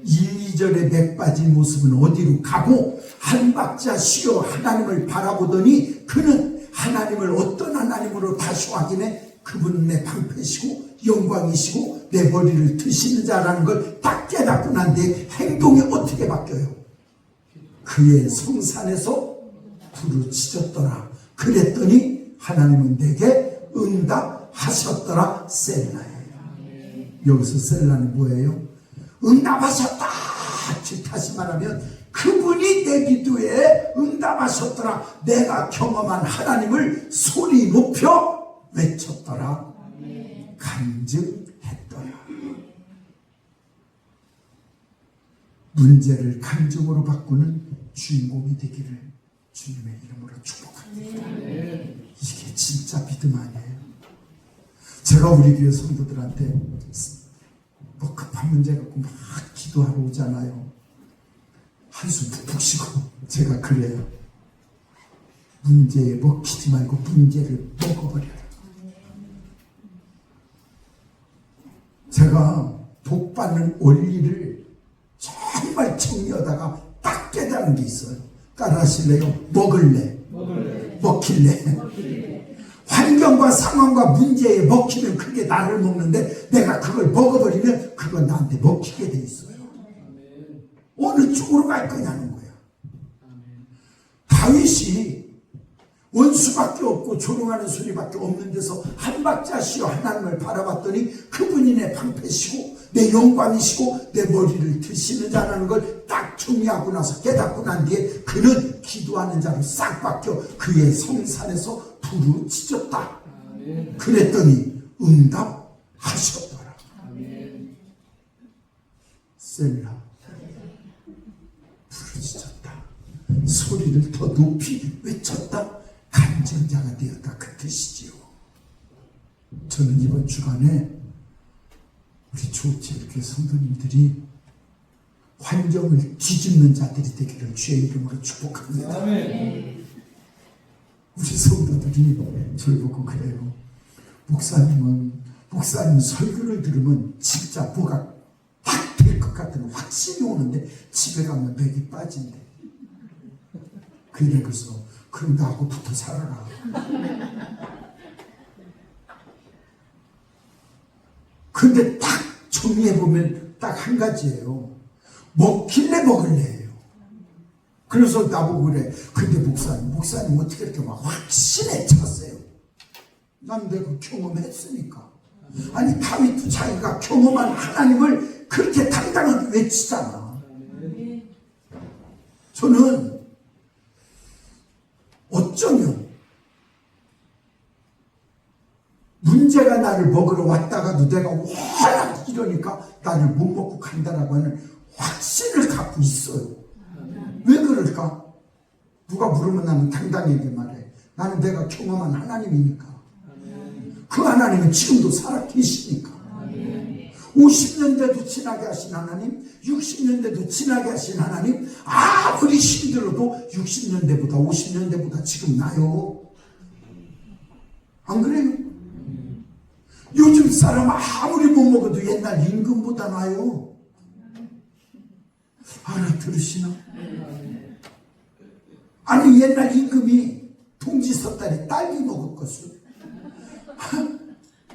1, 2절의 맥 빠진 모습은 어디로 가고 한 박자 쉬어 하나님을 바라보더니 그는 하나님을 어떤 하나님으로 다시 확인해 그분은 내 방패시고 영광이시고 내 머리를 드시는 자라는 걸 딱 깨닫고 난 뒤에 행동이 어떻게 바뀌어요? 그의 성산에서 부르짖었더라. 그랬더니 하나님은 내게 응답하셨더라. 셀라예요. 여기서 셀라는 뭐예요? 응답하셨다. 즉 다시 말하면 그분이 내 기도에 응답하셨더라. 내가 경험한 하나님을 소리 높여 외쳤더라. 간증했더라. 문제를 감정으로 바꾸는 주인공이 되기를 주님의 이름으로 축복합니다. 이게 진짜 믿음 아니에요? 제가 우리 교회 성도들한테 뭐 급한 문제 갖고 막 기도하러 오잖아요. 한숨 푹푹 쉬고 제가 그래요. 문제에 먹히지 말고 문제를 먹어버려요. 제가 복 받는 원리를 정말 정리하다가 딱 깨달은 게 있어요. 따라 하실래요? 먹을래. 먹힐래. 환경과 상황과 문제에 먹히면 그게 나를 먹는데 내가 그걸 먹어버리면 그건 나한테 먹히게 돼 있어요. 어느 쪽으로 갈 거냐는 거야. 다윗이 원수밖에 없고 조롱하는 소리밖에 없는 데서 한 박자 쉬어 하나님을 바라봤더니 그분이 내 방패시고 내 영광이시고 내 머리를 드시는 자라는 걸 딱 정리하고 나서 깨닫고 난 뒤에 그는 기도하는 자로 싹 바뀌어 그의 성산에서 부르짖었다. 그랬더니 응답하셨더라. 셀라 부르짖었다. 소리를 더 높이 외쳤다. 간증자가 되었다. 그 뜻이지요. 저는 이번 주간에 우리 조업체육회 성도님들이 환경을 뒤집는 자들이 되기를 주의 이름으로 축복합니다. 아멘. 우리 성도들이 저를 보고 그래요. 목사님 설교를 들으면 진짜 뭐가 딱 될 것 같은 확신이 오는데 집에 가면 맥이 빠진대. 그래서 그럼 나하고 붙어 살아라. 근데 딱 정리해보면 딱 한 가지예요. 먹길래 먹을래요. 그래서 나보고 그래. 근데 목사님 어떻게 이렇게 막 확신에 찼어요? 난 내가 경험했으니까. 아니 다윗도 자기가 경험한 하나님을 그렇게 당당하게 외치잖아. 저는 어쩌면 문제가 나를 먹으러 왔다가도 내가 워낙 이러니까 나를 못 먹고 간다라고 하는 확신을 갖고 있어요. 왜 그럴까? 누가 물으면 나는 당당하게 말해. 나는 내가 경험한 하나님이니까. 그 하나님은 지금도 살아 계시니까. 50년대도 지나게 하신 하나님, 60년대도 지나게 하신 하나님, 아무리 힘들어도 60년대보다 50년대보다 지금 나요. 안 그래요? 요즘 사람 아무리 못 먹어도 옛날 임금보다 나요. 알아들으시나? 아니 옛날 임금이 동지 섣달이 딸기 먹었거든.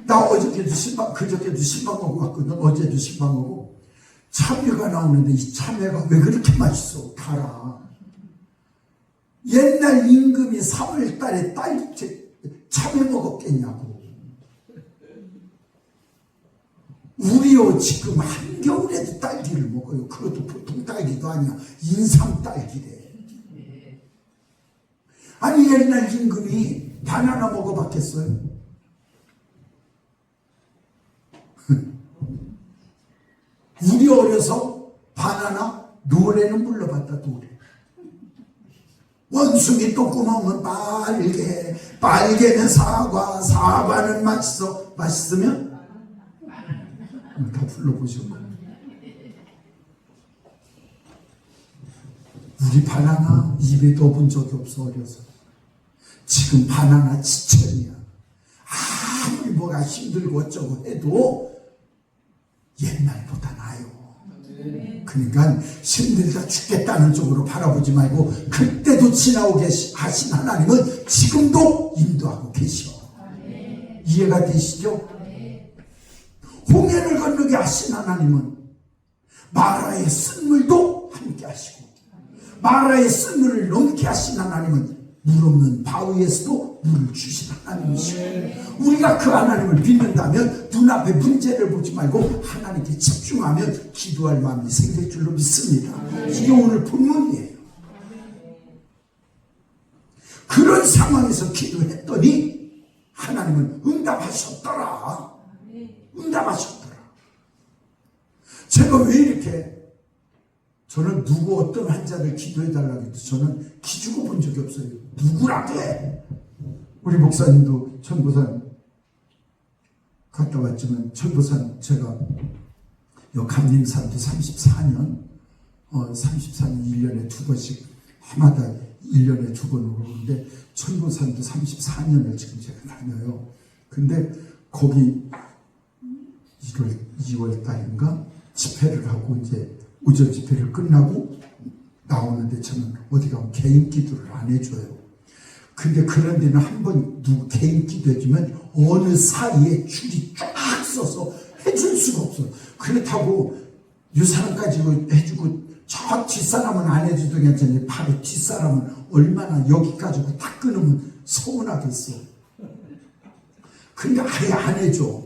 나 어저께도 그저께도 신방하고 왔거든. 어제도 신방하고 참외가 나오는데 이 참외가 왜 그렇게 맛있어? 달아. 옛날 임금이 3월달에 딸기 참외 먹었겠냐고. 우리요 지금 한겨울에도 딸기를 먹어요. 그것도 보통 딸기도 아니야. 인삼 딸기래. 아니 옛날 임금이 바나나 먹어봤겠어요? 우리 어려서 바나나 노래는 불러봤다. 노래. 원숭이 똥구멍은 빨개는 사과, 사과는 맛있으면 다 불러보셨고. 우리 바나나 입에 넣어본 적이 없어. 어려서. 지금 바나나 지천이야. 아무리 뭐가 힘들고 어쩌고 해도 옛날보다 나아요. 그러니까 힘들다 죽겠다는 쪽으로 바라보지 말고 그때도 지나오게 하신 하나님은 지금도 인도하고 계셔. 이해가 되시죠? 홍해를 건너게 하신 하나님은 마라의 쓴물도 함께 하시고 마라의 쓴물을 넘게 하신 하나님은 물 없는 바위에서도 물을 주신 하나님이시고 우리가 그 하나님을 믿는다면 눈앞에 문제를 보지 말고 하나님께 집중하면 기도할 마음이 생길 줄로 믿습니다. 이게 오늘 본문이에요. 그런 상황에서 기도했더니 하나님은 응답하셨더라. 응답하셨더라. 제가 왜 이렇게 저는 누구 어떤 환자를 기도해달라고 해도 저는 기죽어 본 적이 없어요. 누구라도 해. 우리 목사님도 천보산 갔다 왔지만 천보산 제가 요 감림산도 34년 1년에 2번씩 해마다 1년에 2번 오는데 천보산도 34년을 지금 제가 다녀요. 근데 거기 2월 달인가 집회를 하고 이제 오전 집회를 끝나고 나오는데 저는 어디 가면 개인 기도를 안 해줘요. 근데 그런 데는 한번 누구 개인 기도 해주면 어느 사이에 줄이 쫙 서서 해줄 수가 없어. 그렇다고 이 사람까지 해주고 저 뒷사람은 안 해줘도 괜찮은데 바로 뒷사람은 얼마나 여기까지 다 끊으면 서운하겠어. 근데 아예 안 해줘.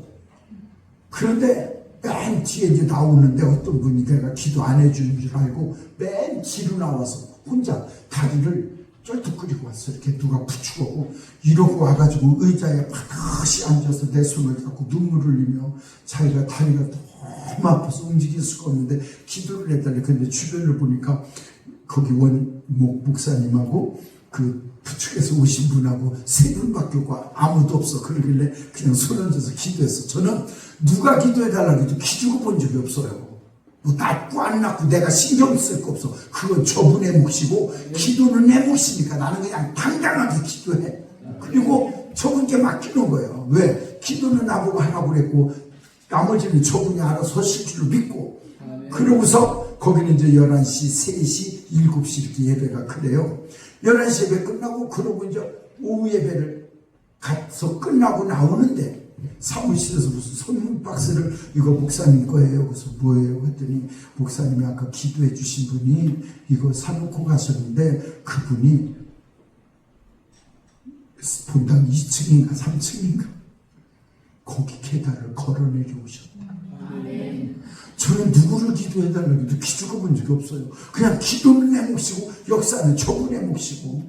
그런데 맨 뒤에 이제 나오는데 어떤 분이 내가 기도 안 해주는 줄 알고 맨 뒤로 나와서 혼자 다리를 쩔뚝거리고 왔어. 이렇게 누가 붙이고 이러고 와가지고 의자에 반드시 앉아서 내 손을 잡고 눈물을 흘리며 자기가 다리가 너무 아파서 움직일 수가 없는데 기도를 해달래. 근데 주변을 보니까 거기 목사님하고 그 부축에서 오신 분하고 3분밖에 없고 아무도 없어. 그러길래 그냥 손 얹어서 기도했어. 저는 누가 기도해달라고 해도 기죽어 본 적이 없어요. 뭐 낳고 안 낳고 내가 신경 쓸 거 없어. 그건 저분의 몫이고 기도는 내 몫이니까 나는 그냥 당당하게 기도해. 그리고 저분께 맡기는 거예요. 왜? 기도는 나보고 하라고 그랬고 나머지는 저분이 알아서 하실 줄로 믿고. 그러고서 거기는 이제 11시, 3시, 7시 이렇게 예배가 그래요. 11시 예배 끝나고 그러고 이제 오후 예배를 가서 끝나고 나오는데 사무실에서 무슨 선물 박스를 이거 목사님 거예요. 그래서 뭐예요? 했더니 목사님이 아까 기도해 주신 분이 이거 사놓고 가셨는데 그분이 본당 2층인가 3층인가 거기 계단을 걸어 내려오셨다. 저는 누구를 기도해달라고 해도 기도가 본 적이 없어요. 그냥 기도는 내 몫이고 역사는 저분의 몫이고.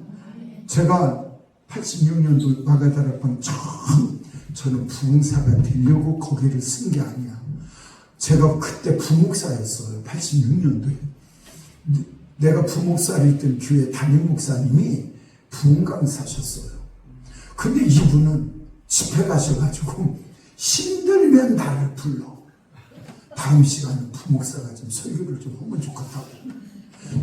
제가 86년도 마가다락방 처음 저는 부흥사가 되려고 거기를 쓴 게 아니야. 제가 그때 부목사였어요. 86년도에. 내가 부목사를 있던 교회 담임 목사님이 부흥 강사셨어요. 근데 이분은 집회 가셔가지고 힘들면 나를 불러. 다음 시간에 부목사가 좀 설교를 좀 하면 좋겠다고.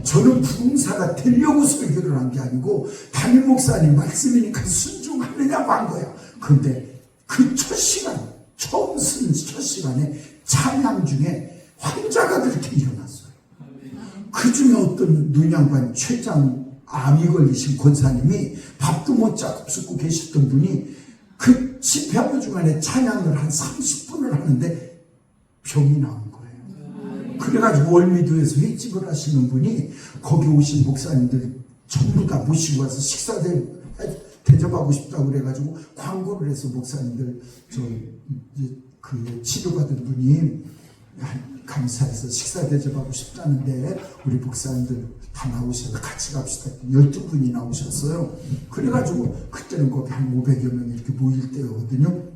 저는 부흥사가 되려고 설교를 한 게 아니고 담임 목사님 말씀이니까 순종하느냐고 한 거야. 근데 그 첫 시간, 처음 쓴 첫 시간에 찬양 중에 환자가 그렇게 일어났어요. 그 중에 어떤 눈양반 최장 암이 걸리신 권사님이 밥도 못 잡고 계셨던 분이 그 집회하는 중간에 찬양을 한 30분을 하는데 병이 나온 거예요. 그래가지고 월미도에서 횟집을 하시는 분이 거기 오신 목사님들 전부 다 모시고 와서 식사 대접하고 싶다고 그래가지고 광고를 해서 목사님들 그 치료받은 분이 감사해서 식사 대접하고 싶다는데 우리 목사님들 다 나오셔서 같이 갑시다. 12분이 나오셨어요. 그래가지고 그때는 거기 한 500여 명이 이렇게 모일 때거든요.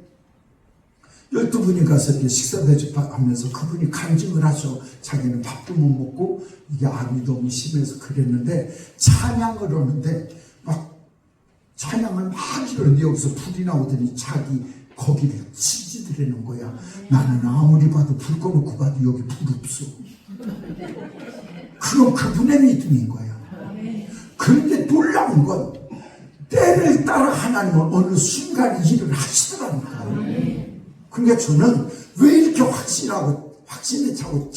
12분이 가서 이렇게 식사 대접하면서 그분이 간증을 하셔. 자기는 밥도 못 먹고 이게 암이 너무 심해서 그랬는데 찬양을 하는데 막 찬양을 막 이러는데 여기서 불이 나오더니 자기 거기를 치지드리는 거야. 나는 아무리 봐도 불 꺼놓고 봐도 여기 불 없어. 그건 그분의 믿음인 거야. 그런데 놀라운 건 때를 따라 하나님은 어느 순간 일을 하시더라니까요. 그러니까 저는 왜 이렇게 확신에 차고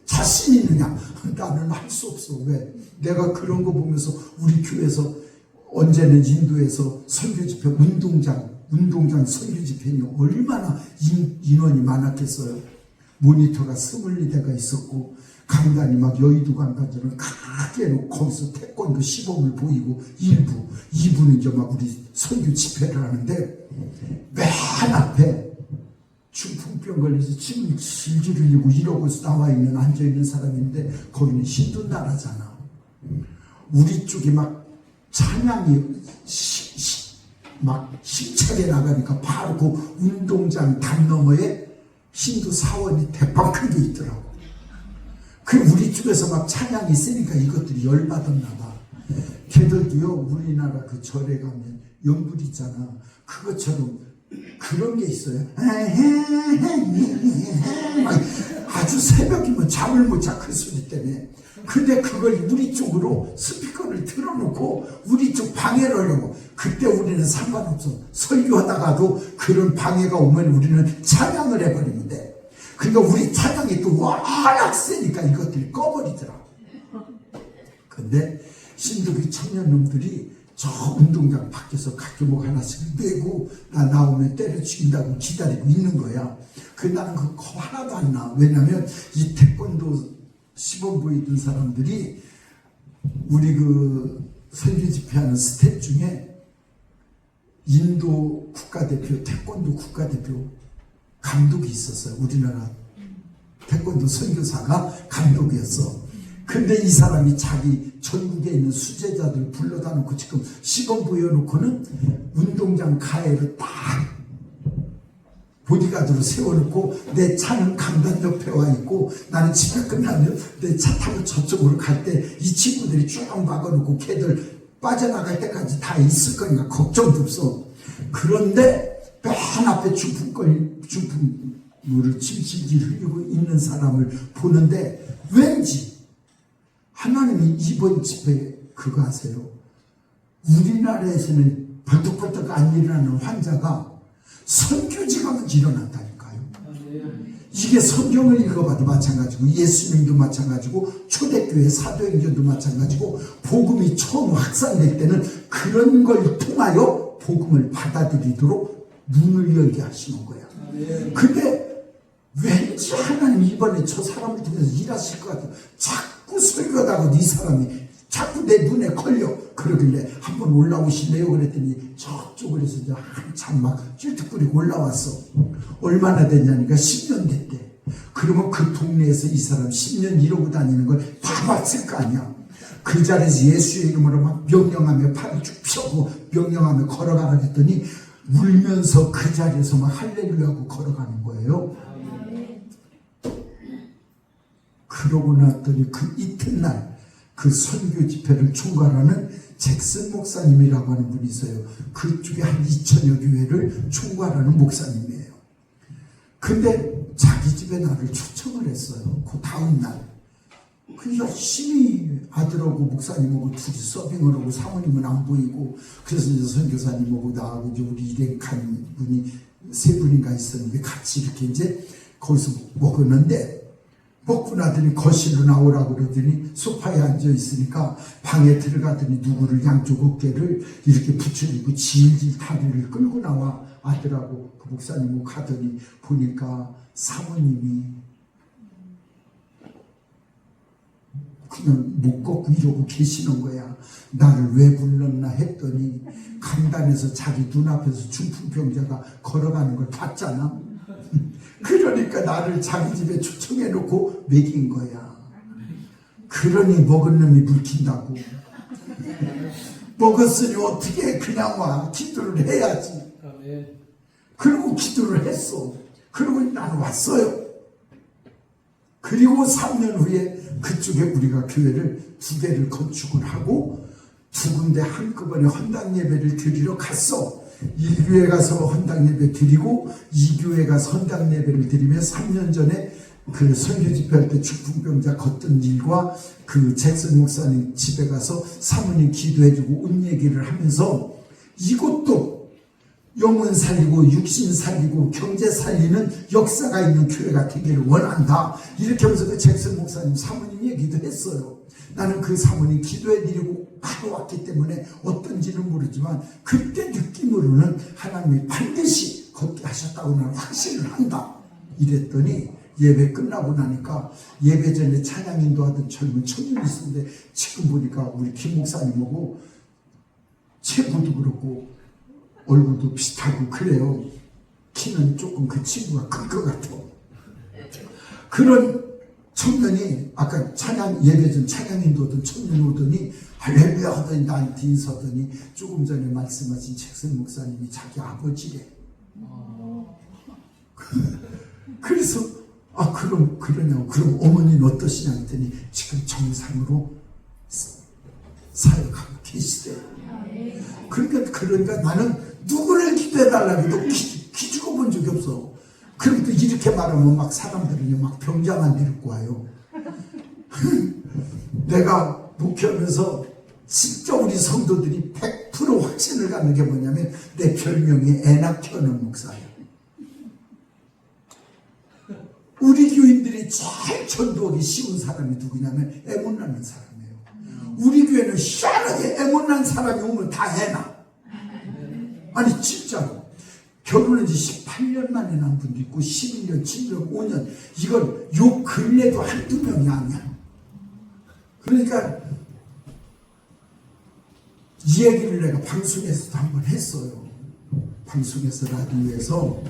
자신 있느냐? 나는 할 수 없어. 왜? 내가 그런 거 보면서 우리 교회에서 언제는 인도에서 설교 집회 운동장 설교 집회니 얼마나 인원이 많았겠어요. 모니터가 24대가 있었고 강단이 막 여의도 강단처럼 크게 놓고 거기서 태권도 시범을 보이고 2부는 이제 막 우리 설교 집회를 하는데 맨 앞에 중풍병 걸려서 침을 질질 흘리고 이러고 나와 있는 앉아있는 사람인데 거기는 힌두 나라잖아. 우리 쪽이 막 찬양이 막 힘차게 나가니까 바로 그 운동장 담 너머에 힌두 사원이 대빵 큰 게 있더라고. 그 우리 쪽에서 막 찬양이 있으니까 이것들이 열받았나 봐. 걔들도요 우리나라 그 절에 가면 연불 있잖아. 그것처럼 그런 게 있어요. 아주 새벽이면 잠을 못 자 그 소리 때문에. 근데 그걸 우리 쪽으로 스피커를 틀어놓고 우리 쪽 방해를 하려고. 그때 우리는 상관없어. 설교하다가도 그런 방해가 오면 우리는 찬양을 해버리면 돼. 그러니까 우리 찬양이 또 워낙 세니까 이것들이 꺼버리더라고. 근데 신도기 청년놈들이 저 운동장 밖에서 각교목 하나씩 메고 나 나오면 때려 죽인다고 기다리고 있는 거야. 나는 그거 겁 하나도 안 나. 왜냐면 이 태권도 시범부에 있던 사람들이 우리 그 설교 집회하는 스텝 중에 인도 국가대표, 태권도 국가대표 감독이 있었어요. 우리나라 태권도 선교사가 감독이었어. 근데 이 사람이 자기 전국에 있는 수제자들 불러다 놓고 지금 시범 보여놓고는 운동장 가해를 딱 보디가드로 세워놓고 내 차는 강단 옆에 와 있고 나는 집에 끝나면 내 차 타고 저쪽으로 갈 때 이 친구들이 쭉 막아놓고 걔들 빠져나갈 때까지 다 있을 거니까 걱정도 없어. 그런데 맨 앞에 중풍 물을 질질 흘리고 있는 사람을 보는데 왠지 하나님이 이번 집회에 그거 아세요? 우리나라에서는 벌떡벌떡 안 일어나는 환자가 선교지 가면 일어난다니까요. 이게 성경을 읽어봐도 마찬가지고 예수님도 마찬가지고 초대교회 사도행전도 마찬가지고 복음이 처음 확산될 때는 그런 걸 통하여 복음을 받아들이도록 눈을 열게 하시는 거야. 근데 왠지 하나님 이번에 저 사람을 통해서 일하실 것 같아요. 자꾸 설교하다가 이 사람이 자꾸 내 눈에 걸려. 그러길래 한번 올라오실래요? 그랬더니 저쪽으로 해서 이제 한참 막 찔뚝거리고 올라왔어. 얼마나 됐냐니까 10년 됐대. 그러면 그 동네에서 이 사람 10년 이러고 다니는 걸 다 봤을 거 아니야. 그 자리에서 예수의 이름으로 막 명령하며 팔을 쭉 펴고 명령하며 걸어가라 했더니 울면서 그 자리에서 막 할렐루야하고 걸어가는 거예요. 그러고 났더니 그 이튿날 그 선교 집회를 총괄하는 잭슨 목사님이라고 하는 분이 있어요. 그쪽에 한 2000여 교회를 총괄하는 목사님이에요. 근데 자기 집에 나를 초청을 했어요. 그 다음 날. 그 열심히 아들하고 목사님하고 둘이 서빙을 하고 사모님은 안 보이고 그래서 이제 선교사님하고 나하고 이제 우리 일행칸 분이 3분인가 있었는데 같이 이렇게 이제 거기서 먹었는데 먹고 나더니 거실로 나오라고 그러더니 소파에 앉아 있으니까 방에 들어가더니 누구를 양쪽 어깨를 이렇게 붙여주고 질질 다리를 끌고 나와 아들하고 그 목사님하고 가더니 보니까 사모님이 그냥 목 걷고 이러고 계시는 거야. 나를 왜 불렀나 했더니 강단에서 자기 눈앞에서 중풍병자가 걸어가는 걸 봤잖아. 그러니까 나를 자기 집에 초청해놓고 먹인 거야. 그러니 먹은 놈이 물킨다고. 먹었으니 어떻게 그냥 와. 기도를 해야지. 그리고 기도를 했어. 그리고 나는 왔어요. 그리고 3년 후에 그쪽에 우리가 교회를 2개를 건축을 하고 2군데 한꺼번에 헌당 예배를 드리러 갔어. 1교회 가서 헌당 예배 드리고 2교회 가서 헌당 예배를 드리며 3년 전에 그 선교 집회할 때 중풍병자 걷던 일과 그 잭슨 목사님 집에 가서 사모님 기도해주고 온 얘기를 하면서 이것도 영혼 살리고 육신 살리고 경제 살리는 역사가 있는 교회가 되기를 원한다. 이렇게 하면서 그 잭슨 목사님 사모님 얘기도 했어요. 나는 그 사모님 기도해드리고 바로 왔기 때문에 어떤지는 모르지만 그때 느낌으로는 하나님이 반드시 걷게 하셨다고 나는 확신을 한다. 이랬더니 예배 끝나고 나니까 예배 전에 찬양 인도하던 젊은 청년이 있었는데 지금 보니까 우리 김 목사님하고 체구도 그렇고 얼굴도 비슷하고 그래요. 키는 조금 그 친구가 큰 것 같아. 그런 청년이 아까 찬양 예배 전 찬양 인도하던 청년이 오더니 할렐루야 하더니 나한테 인사하더니 조금 전에 말씀하신 잭슨 목사님이 자기 아버지래. 그래서 그럼 그러냐고. 그럼 어머니는 어떠시냐 했더니 지금 정상으로 사역하고 계시대요. 그러니까 나는 누구를 기도해달라고 해도 기죽어 본 적이 없어. 그러니까 이렇게 말하면 막 사람들은 막 병자만 데리고 와요. 내가 목회하면서 진짜 우리 성도들이 100% 확신을 갖는 게 뭐냐면 내 별명이 애 낳기하는 목사예요. 우리 교인들이 제일 전도하기 쉬운 사람이 누구냐면 애 못 낳는 사람이에요. 우리 교회는 희한하게 애 못 낳는 사람이 오면 다 애 낳아. 아니 진짜로 결혼한 지 18년 만에 난 분도 있고 11년, 7년, 5년 이건 요 근래도 한두 명이 아니야. 그러니까 이 얘기를 내가 방송에서도 한번 했어요. 방송에서 라디오에서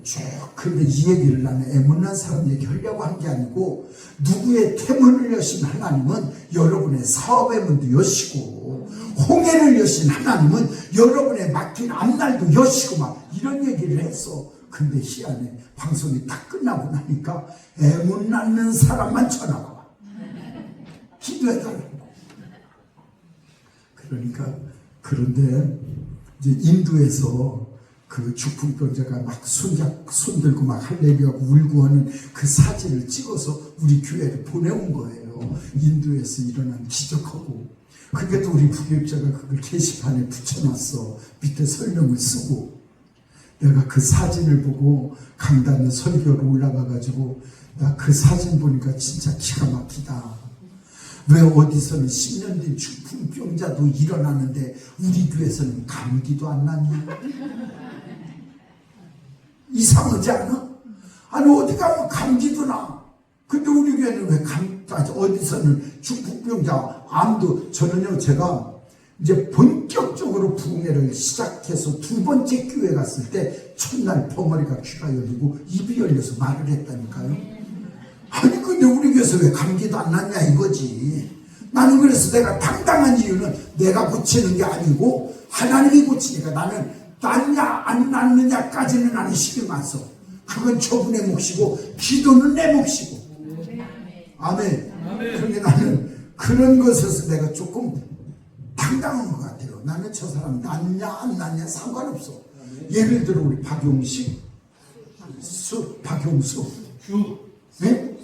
쭉. 근데 이 얘기를 나는 애못난 사람 얘기하려고 한 게 아니고 누구의 태문을 여신 하나님은 여러분의 사업의 문도 여시고 홍해를 여신 하나님은 여러분의 맡긴 앞날도 여시고 막 이런 얘기를 했어. 근데 희한해. 방송이 딱 끝나고 나니까 애못 낳는 사람만 전화가 와. 기도해달라고. 그러니까 그런데 이제 인도에서 그 죽풍병자가 막 손 들고 막 할렐루야고 울고 하는 그 사진을 찍어서 우리 교회를 보내온 거예요. 인도에서 일어난 기적하고. 그게도 우리 부교육자가 그걸 게시판에 붙여놨어. 밑에 설명을 쓰고. 내가 그 사진을 보고 강단에 설교로 올라가가지고 나 그 사진 보니까 진짜 기가 막히다. 왜 어디서는 10년 된 중풍병자도 일어나는데 우리 교회에서는 감기도 안 났냐? 이상하지 않아? 아니 어디 가면 감기도 나. 근데 우리 교회는 왜 어디서는 중풍병자, 암도. 저는요, 제가 이제 본격적으로 부흥회를 시작해서 두 번째 교회 갔을 때 첫날 벙어리가 귀가 열리고 입이 열려서 말을 했다니까요. 아니 근데 우리 교회에서 왜 감기도 안 났냐 이거지. 나는 그래서 내가 당당한 이유는 내가 고치는 게 아니고 하나님이 고치니까. 나는 낫냐 안 낫느냐까지는 나는 신경 안 써. 그건 저분의 몫이고 기도는 내 몫이고. 아멘. 그러니까 나는 그런 것에서 내가 조금 당당한 것 같아요. 나는 저 사람 낫냐 안 낫냐 상관없어. 예를 들어 우리 박용식, 박용수, 네?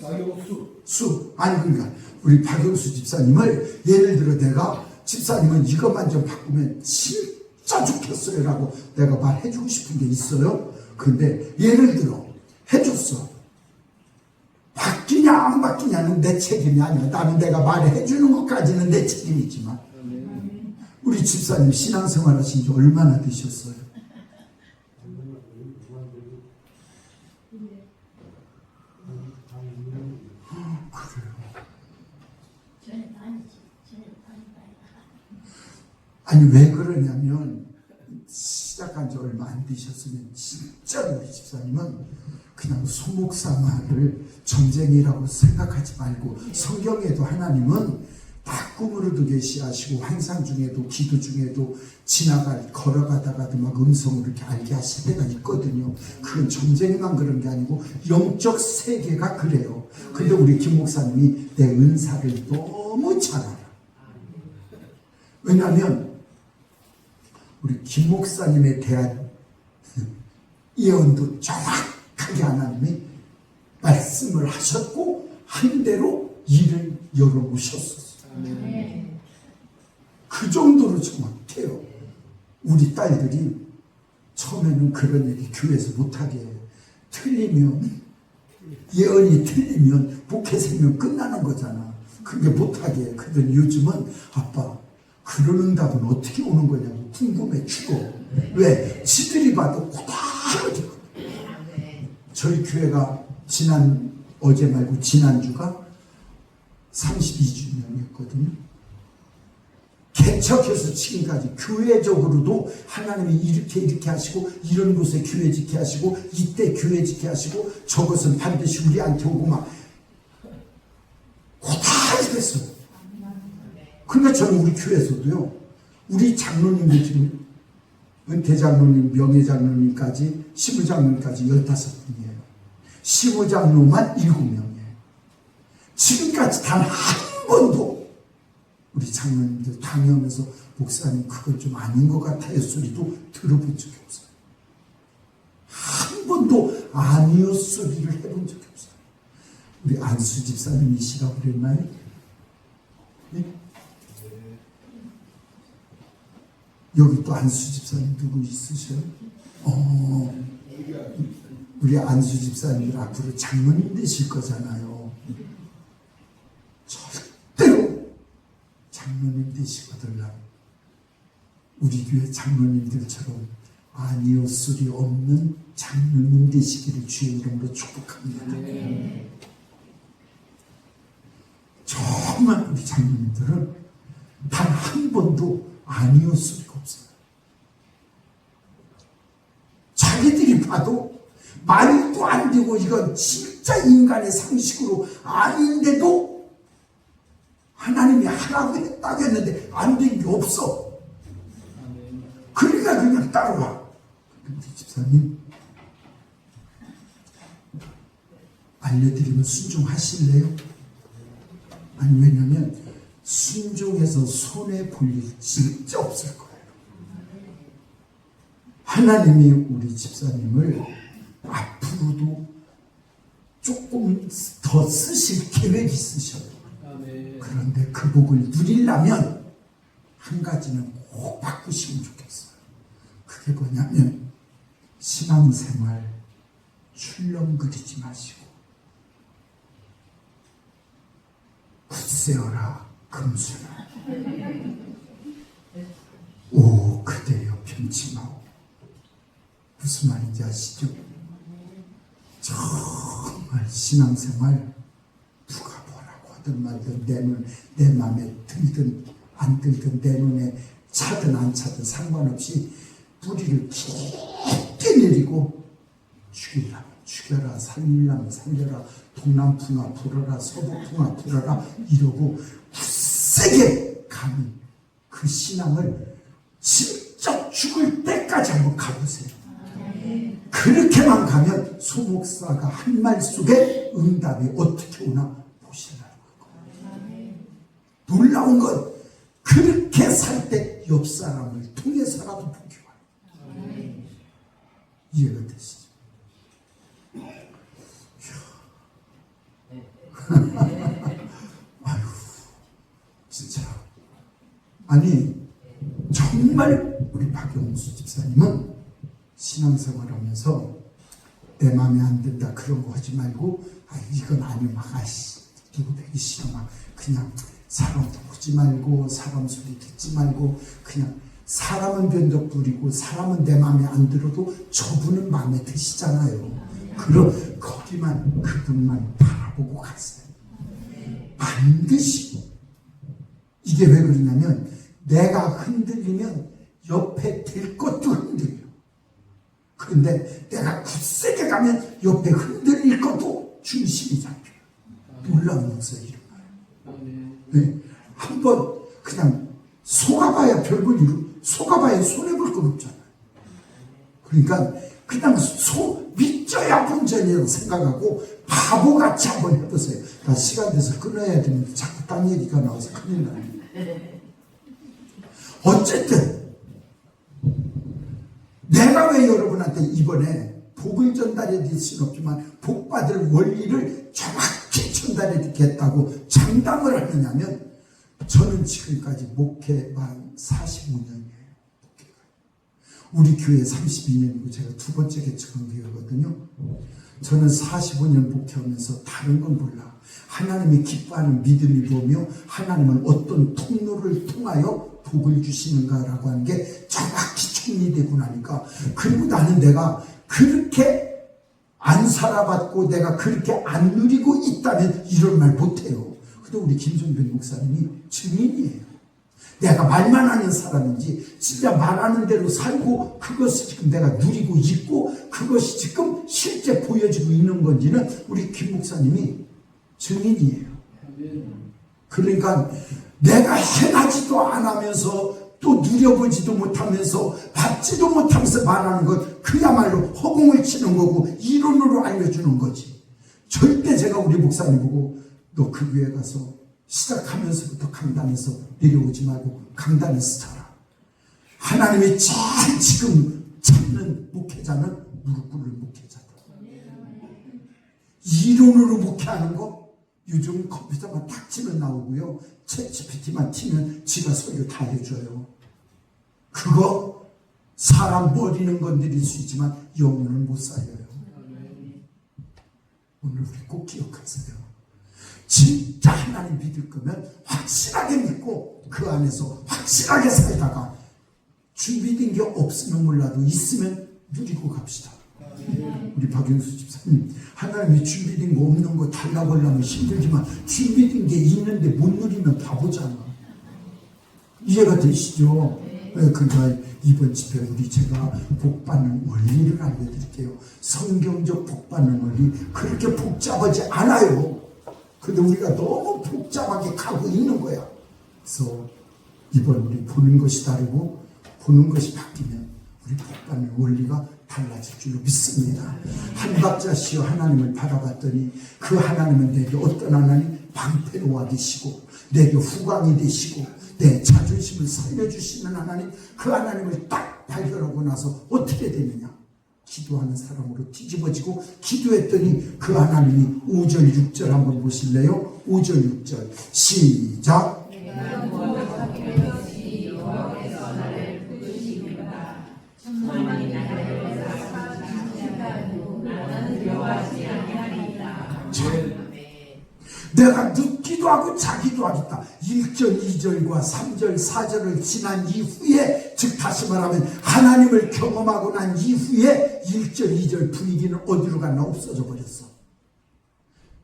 수. 아니 그러니까 우리 박용수 집사님을 예를 들어 내가 집사님은 이것만 좀 바꾸면 진짜 좋겠어요 라고 내가 말해주고 싶은 게 있어요. 근데 예를 들어 해줬어. 바뀌냐 안 바뀌냐는 내 책임이 아니야. 나는 내가 말해주는 것까지는 내 책임이지만 우리 집사님 신앙생활 하신 지 얼마나 되셨어요? 아니 왜 그러냐면 시작한 지 얼마 안 되셨으면 진짜로 우리 집사님은 그냥 소목사 말을 전쟁이라고 생각하지 말고, 성경에도 하나님은 다 꿈으로도 계시하시고 환상 중에도 기도 중에도 걸어가다가도 막 음성을 이렇게 알게 하실 때가 있거든요. 그건 전쟁만 그런 게 아니고 영적 세계가 그래요. 근데 우리 김 목사님이 내 은사를 너무 잘 알아. 왜냐하면 우리 김 목사님에 대한 예언도 정확하게 하나님이 말씀을 하셨고 한 대로 일을 열어오셨었어요. 그 정도로 정확해요. 우리 딸들이 처음에는 그런 얘기 교회에서 못하게 해요. 틀리면, 예언이 틀리면 목회 생명 끝나는 거잖아. 그게 못하게 해요. 그런데 요즘은 아빠 그런 응답은 어떻게 오는 거냐고 궁금해 죽어. 왜? 지들이 봐도 고다하거든. 저희 교회가 어제 말고 지난주가 32주년이었거든요. 개척해서 지금까지 교회적으로도 하나님이 이렇게 하시고 이런 곳에 교회 짓게 하시고 이때 교회 짓게 하시고 저것은 반드시 우리한테 오고 막 고다하게 됐어요. 그러니까 저는 우리 교회에서도요, 우리 장로님들 지금 은퇴장로님, 명예장로님까지 시부장로님까지 15분이에요. 시부장로만 7명이에요. 지금까지 단 한 번도 우리 장로님들 강의하면서 목사님 그건 좀 아닌 것 같아요 소리도 들어본 적이 없어요. 한 번도 아니요 소리를 해본 적이 없어요. 우리 안수 집사님이시라고 그랬나요? 네? 여기 또 안수 집사님 누구 있으셔요? 우리 안수 집사님들 앞으로 장로님 되실 거잖아요. 절대로 장로님 되시거든요. 우리 교회 장로님들처럼 아니요 소리 없는 장로님 되시기를 주의 이름으로 축복합니다. 정말 우리 장로님들은 단 한 번도 아니요 소리가 없어요. 자기들이 봐도 말도 안 되고 이건 진짜 인간의 상식으로 아닌데도 하나님이 하라고 했다고 했는데 안 된 게 없어. 그러니까 그냥 따라와. 우리 집사님 알려드리면 순종하실래요? 아니 왜냐면 순종해서 손해 볼 일 진짜 없을 거예요. 하나님이 우리 집사님을 앞으로도 조금 더 쓰실 계획이 있으셔요. 아멘. 그런데 그 복을 누리려면 한 가지는 꼭 바꾸시면 좋겠어요. 그게 뭐냐면 신앙생활 출렁거리지 마시고 굳세어라 금수나 오 그대여 편치마오. 무슨 말인지 아시죠? 정말 신앙생활 누가 뭐라고 하든 말든 내 마음에 들든 안 들든 내 눈에 차든 안 차든 상관없이 뿌리를 깊게 내리고 죽이려면 죽여라, 살리려면 살려라, 동남풍아 불어라, 서북풍아 불어라 이러고 굳세게 가는 그 신앙을 진짜 죽을 때까지 한번 가보세요. 그렇게만 가면 소 목사가 한 말 속에 응답이 어떻게 오나 보시라는 거예요. 놀라운 건 그렇게 살 때 옆 사람을 통해서라도 복이 와요. 이해가 되시죠? 아유, 진짜. 아니, 정말 우리 박영수 집사님은 신앙생활하면서 내 마음에 안 든다 그런 거 하지 말고 이건 아니면 누구 되기 싫어 그냥 사람도 보지 말고 사람 소리 듣지 말고 그냥 사람은 변덕 부리고 사람은 내 마음에 안 들어도 저분은 마음에 드시잖아요. 그럼 거기만 그분만 바라보고 갔어요. 반드시. 이게 왜 그러냐면 내가 흔들리면 옆에 될 것도 흔들려. 그런데 내가 굳세게 가면 옆에 흔들릴 것도 중심이 잡혀요. 놀라운 역사 일어나요. 네. 한번 그냥 속아봐야 별걸 속아봐야 손해볼 건 없잖아요. 그러니까 그냥 믿져야 본전이라고 생각하고 바보같이 한번 해보세요. 나 시간 돼서 끊어야 되는데 자꾸 딴 얘기가 나와서 큰일 나요. 어쨌든 내가 왜 여러분한테 이번에 복을 전달해 드릴 수는 없지만 복 받을 원리를 정확히 전달해 드리겠다고 장담을 하느냐면 저는 지금까지 목회만 45년이에요. 우리 교회 32년이고 제가 두 번째 개척한 교회거든요. 저는 45년 목회하면서 다른 건 몰라. 하나님이 기뻐하는 믿음이 뭐며 하나님은 어떤 통로를 통하여 복을 주시는가라고 하는 게 정확히 정리되고 나니까 그리고 나는 내가 그렇게 안 살아봤고 내가 그렇게 안 누리고 있다면 이런 말 못해요. 근데 우리 김종변 목사님이 증인이에요. 내가 말만 하는 사람인지 진짜 말하는 대로 살고 그것을 지금 내가 누리고 있고 그것이 지금 실제 보여지고 있는 건지는 우리 김 목사님이 증인이에요. 그러니까 내가 행하지도 않으면서 또 누려보지도 못하면서 받지도 못하면서 말하는 것 그야말로 허공을 치는 거고 이론으로 알려주는 거지. 절대 제가 우리 목사님 보고 너 그 교회 가서 시작하면서부터 강단에서 내려오지 말고 강단에서 자라. 하나님이 제일 지금 찾는 목회자는 무릎 꿇는 목회자다. 이론으로 목회하는 거 요즘 컴퓨터만 딱 치면 나오고요. 챗GPT만 치면 지가 설교 다 해줘요. 그거 사람 머리는 건드릴 수 있지만 영혼은 못 살려요. 오늘 우리 꼭 기억하세요. 진짜 하나님 믿을 거면 확실하게 믿고 그 안에서 확실하게 살다가 준비된 게 없으면 몰라도 있으면 누리고 갑시다. 우리 박영수 집사님 하나님이 준비된 거 없는 거 달라고 하려면 힘들지만 준비된 게 있는데 못 누리면 바보잖아. 이해가 되시죠? 그러니까 이번 집회 우리 제가 복받는 원리를 알려드릴게요. 성경적 복받는 원리 그렇게 복잡하지 않아요. 근데 우리가 너무 복잡하게 가고 있는 거야. 그래서 이번 우리 보는 것이 다르고 보는 것이 바뀌면 우리 복받는 원리가 달라질 줄로 믿습니다. 한 박자씩 하나님을 바라봤더니 그 하나님은 내게 어떤 하나님? 방패로와 계시고 내게 후광이 되시고 내 자존심을 살려주시는 하나님 그 하나님을 딱 딱 발견하고 나서 어떻게 되느냐? 기도하는 사람으로 뒤집어지고 기도했더니 그 하나님이 5절 6절 한번 보실래요? 5절 6절 시작. 내가 눕기도 하고 자기도 하겠다. 1절 2절과 3절 4절을 지난 이후에, 즉 다시 말하면 하나님을 경험하고 난 이후에 1절 2절 분위기는 어디로 갔나? 없어져 버렸어.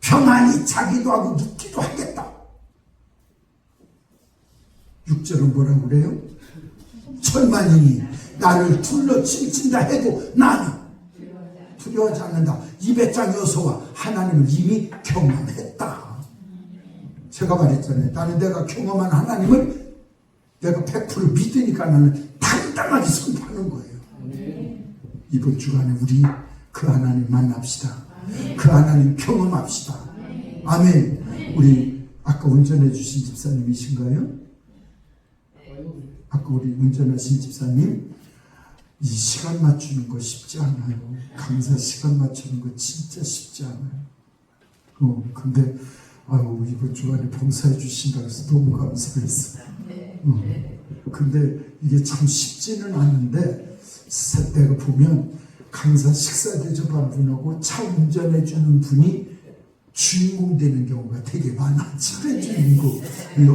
평안히 자기도 하고 눕기도 하겠다. 6절은 뭐라고 그래요? 천만인이 나를 둘러 칭친다 해도 나는 두려워하지 않는다. 이 배짱 여호수아와 하나님을 이미 경험했다. 제가 말했잖아요. 나는 내가 경험한 하나님을 내가 100% 믿으니까 나는 당당하게 선포하는 거예요. 이번 주간에 우리 그 하나님 만납시다. 그 하나님 경험합시다. 아멘. 우리 아까 운전해 주신 집사님이신가요? 아까 우리 운전하신 집사님, 이 시간 맞추는 거 쉽지 않아요. 강사 시간 맞추는 거 진짜 쉽지 않아요. 근데 아유, 이번 주간에 봉사해 주신다고 해서 너무 감사했어요. 근데 이게 참 쉽지는 않은데, 내가 보면 강사 식사 대접한 분하고 차 운전해 주는 분이 주인공 되는 경우가 되게 많아. 집의 주인공.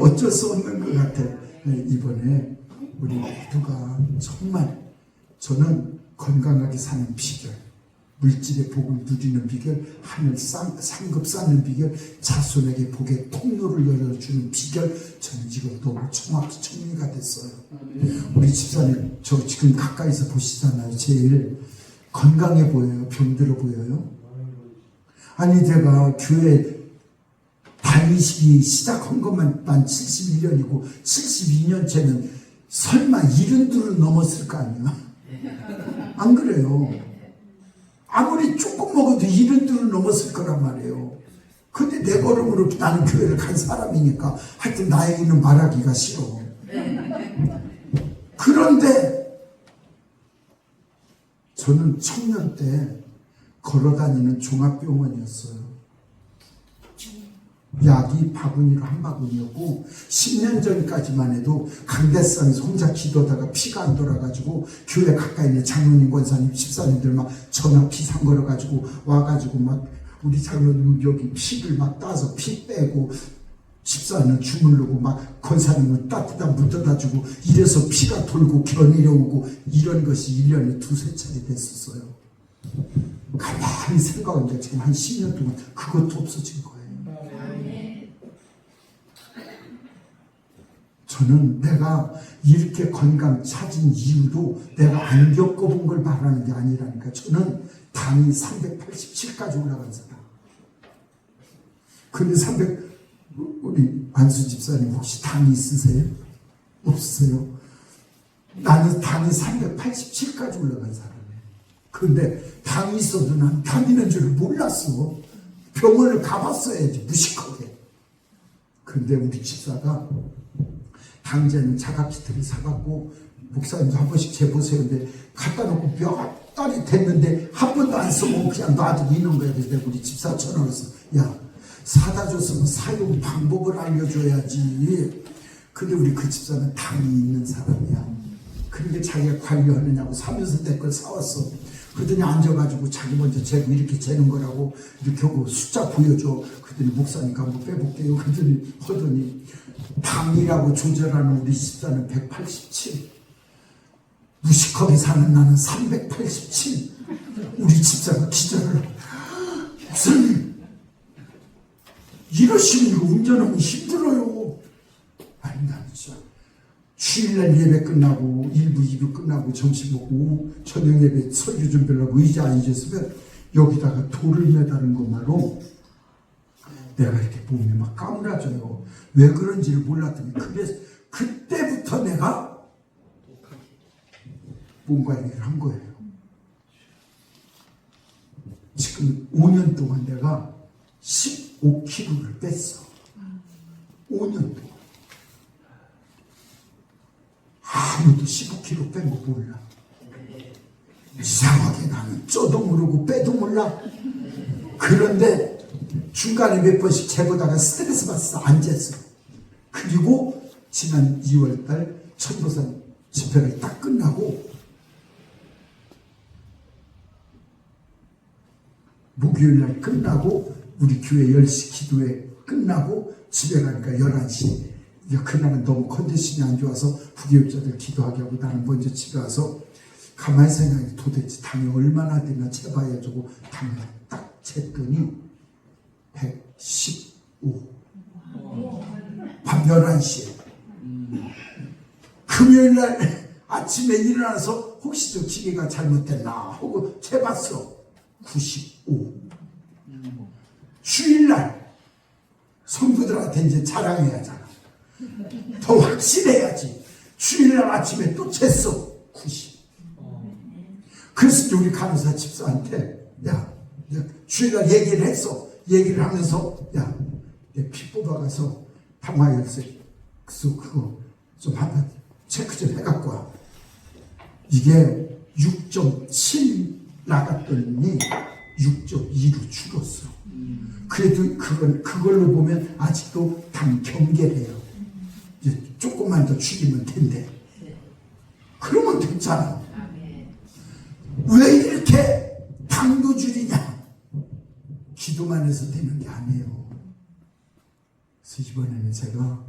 어쩔 수 없는 것 같아. 이번에 우리 모두가 정말, 저는 건강하게 사는 비결, 물질의 복을 누리는 비결, 하늘 상급 쌓는 비결, 자손에게 복의 통로를 열어주는 비결, 저는 지금 너무 정확히 정리가 됐어요. 우리 집사님, 저 지금 가까이서 보시잖아요. 제일 건강해 보여요? 병들어 보여요? 아니, 제가 교회 다니시기 시작한 것만 난 71년이고 72년째는 설마 72은 넘었을 거 아니야? 안 그래요? 아무리 조금 먹어도 72은 넘었을 거란 말이에요. 근데 내 걸음으로 나는 교회를 간 사람이니까 하여튼 나에게는 말하기가 싫어. 그런데 저는 청년 때 걸어다니는 종합병원이었어요. 약이 바구니로 한 바구니였고 10년 전까지만 해도 강대상에서 혼자 기도하다가 피가 안 돌아가지고 교회 가까이 있는 장로님, 권사님, 집사님들 막 전화 피상 걸어가지고 와가지고 막 우리 장로님은 여기 피를 막 따서 피 빼고, 집사는 주물르고 막 권사님은 따뜻한 물 떠다주고, 이래서 피가 돌고 견이려 오고, 이런 것이 1년에 2-3차례 됐었어요. 가만히 생각하니까 지금 한 10년 동안 그것도 없어진 거예요. 저는 내가 이렇게 건강 찾은 이유도 내가 안 겪어본 걸 말하는 게 아니라니까. 저는 당이 387까지 올라간 사람. 근데 우리 안수 집사님 혹시 당이 있으세요? 없으세요? 나는 당이 387까지 올라간 사람이에요. 근데 당이 있어도 난 당이는 줄 몰랐어. 병원을 가봤어야지, 무식하게. 근데 우리 집사가 당제는 자가키트를 사갖고, 목사님도 한 번씩 재보세요. 근데 갖다 놓고 몇 달이 됐는데 한 번도 안 쓰고 그냥 놔두고 있는 거야. 그래서 우리 집사 전화해서, 야, 사다 줬으면 사용 방법을 알려줘야지. 근데 우리 그 집사는 당이 있는 사람이야. 그런데 자기가 관리하느냐고 사면서 내 걸 사왔어. 그러더니 앉아가지고 자기 먼저 재고 이렇게 재는 거라고 이렇게 하고 숫자 보여줘. 그랬더니 목사님과 한번 빼볼게요. 그랬더니 하더니 당이라고 조절하는 우리 집사는 187. 무식하게 사는 나는 387. 우리 집사가 기절을. 목사님, 이러시면 이거 운전하면 힘들어요. 아니, 나 진짜 주일날 예배 끝나고 1부 2부 끝나고 점심 먹고 저녁 예배 설교 준비하려고 의자 앉았으면 여기다가 돌을 매다는 것만으로 내가 이렇게 몸이 막 까무라져요. 왜 그런지를 몰랐더니, 그래서 그때부터 내가 몸 관리를 한 거예요. 지금 5년 동안 내가 15kg를 뺐어. 5년 동안. 아무도 15kg 뺀 거 몰라. 이상하게 나는 쪄도 모르고 빼도 몰라. 그런데 중간에 몇 번씩 재보다가 스트레스 받아서 안 쟀어. 그리고 지난 2월달 천도산 집회를 딱 끝나고 목요일날 끝나고 우리 교회 10시 기도회 끝나고 집에 가니까 11시. 그날은 너무 컨디션이 안 좋아서 부교육자들 기도하게 하고 나는 먼저 집에 와서 가만히 생각해 도대체 당이 얼마나 되나 재봐야 주고 당을 딱 쟀더니 115. 밤 11시에. 금요일날 아침에 일어나서 혹시 저 기계가 잘못됐나 하고 재봤어. 95. 주일날 성도들한테 이제 자랑해야 하잖아. 더 확실해야지. 주일날 아침에 또 쟀어. 90. 그래서 이제 우리 간호사 집사한테 야 주일날 얘기를 했어. 얘기를 하면서 야 내 피 뽑아가서 당화혈색 그거 좀 한번 체크 좀 해갖고 와. 이게 6.7 나갔더니 6.2로 줄었어. 그래도 그걸로 보면 아직도 당 경계래요. 이제 조금만 더 줄이면 된대. 그러면 됐잖아. 왜 이렇게 당도 줄이냐? 기도만 해서 되는 게 아니에요. 그래서 이번에는 제가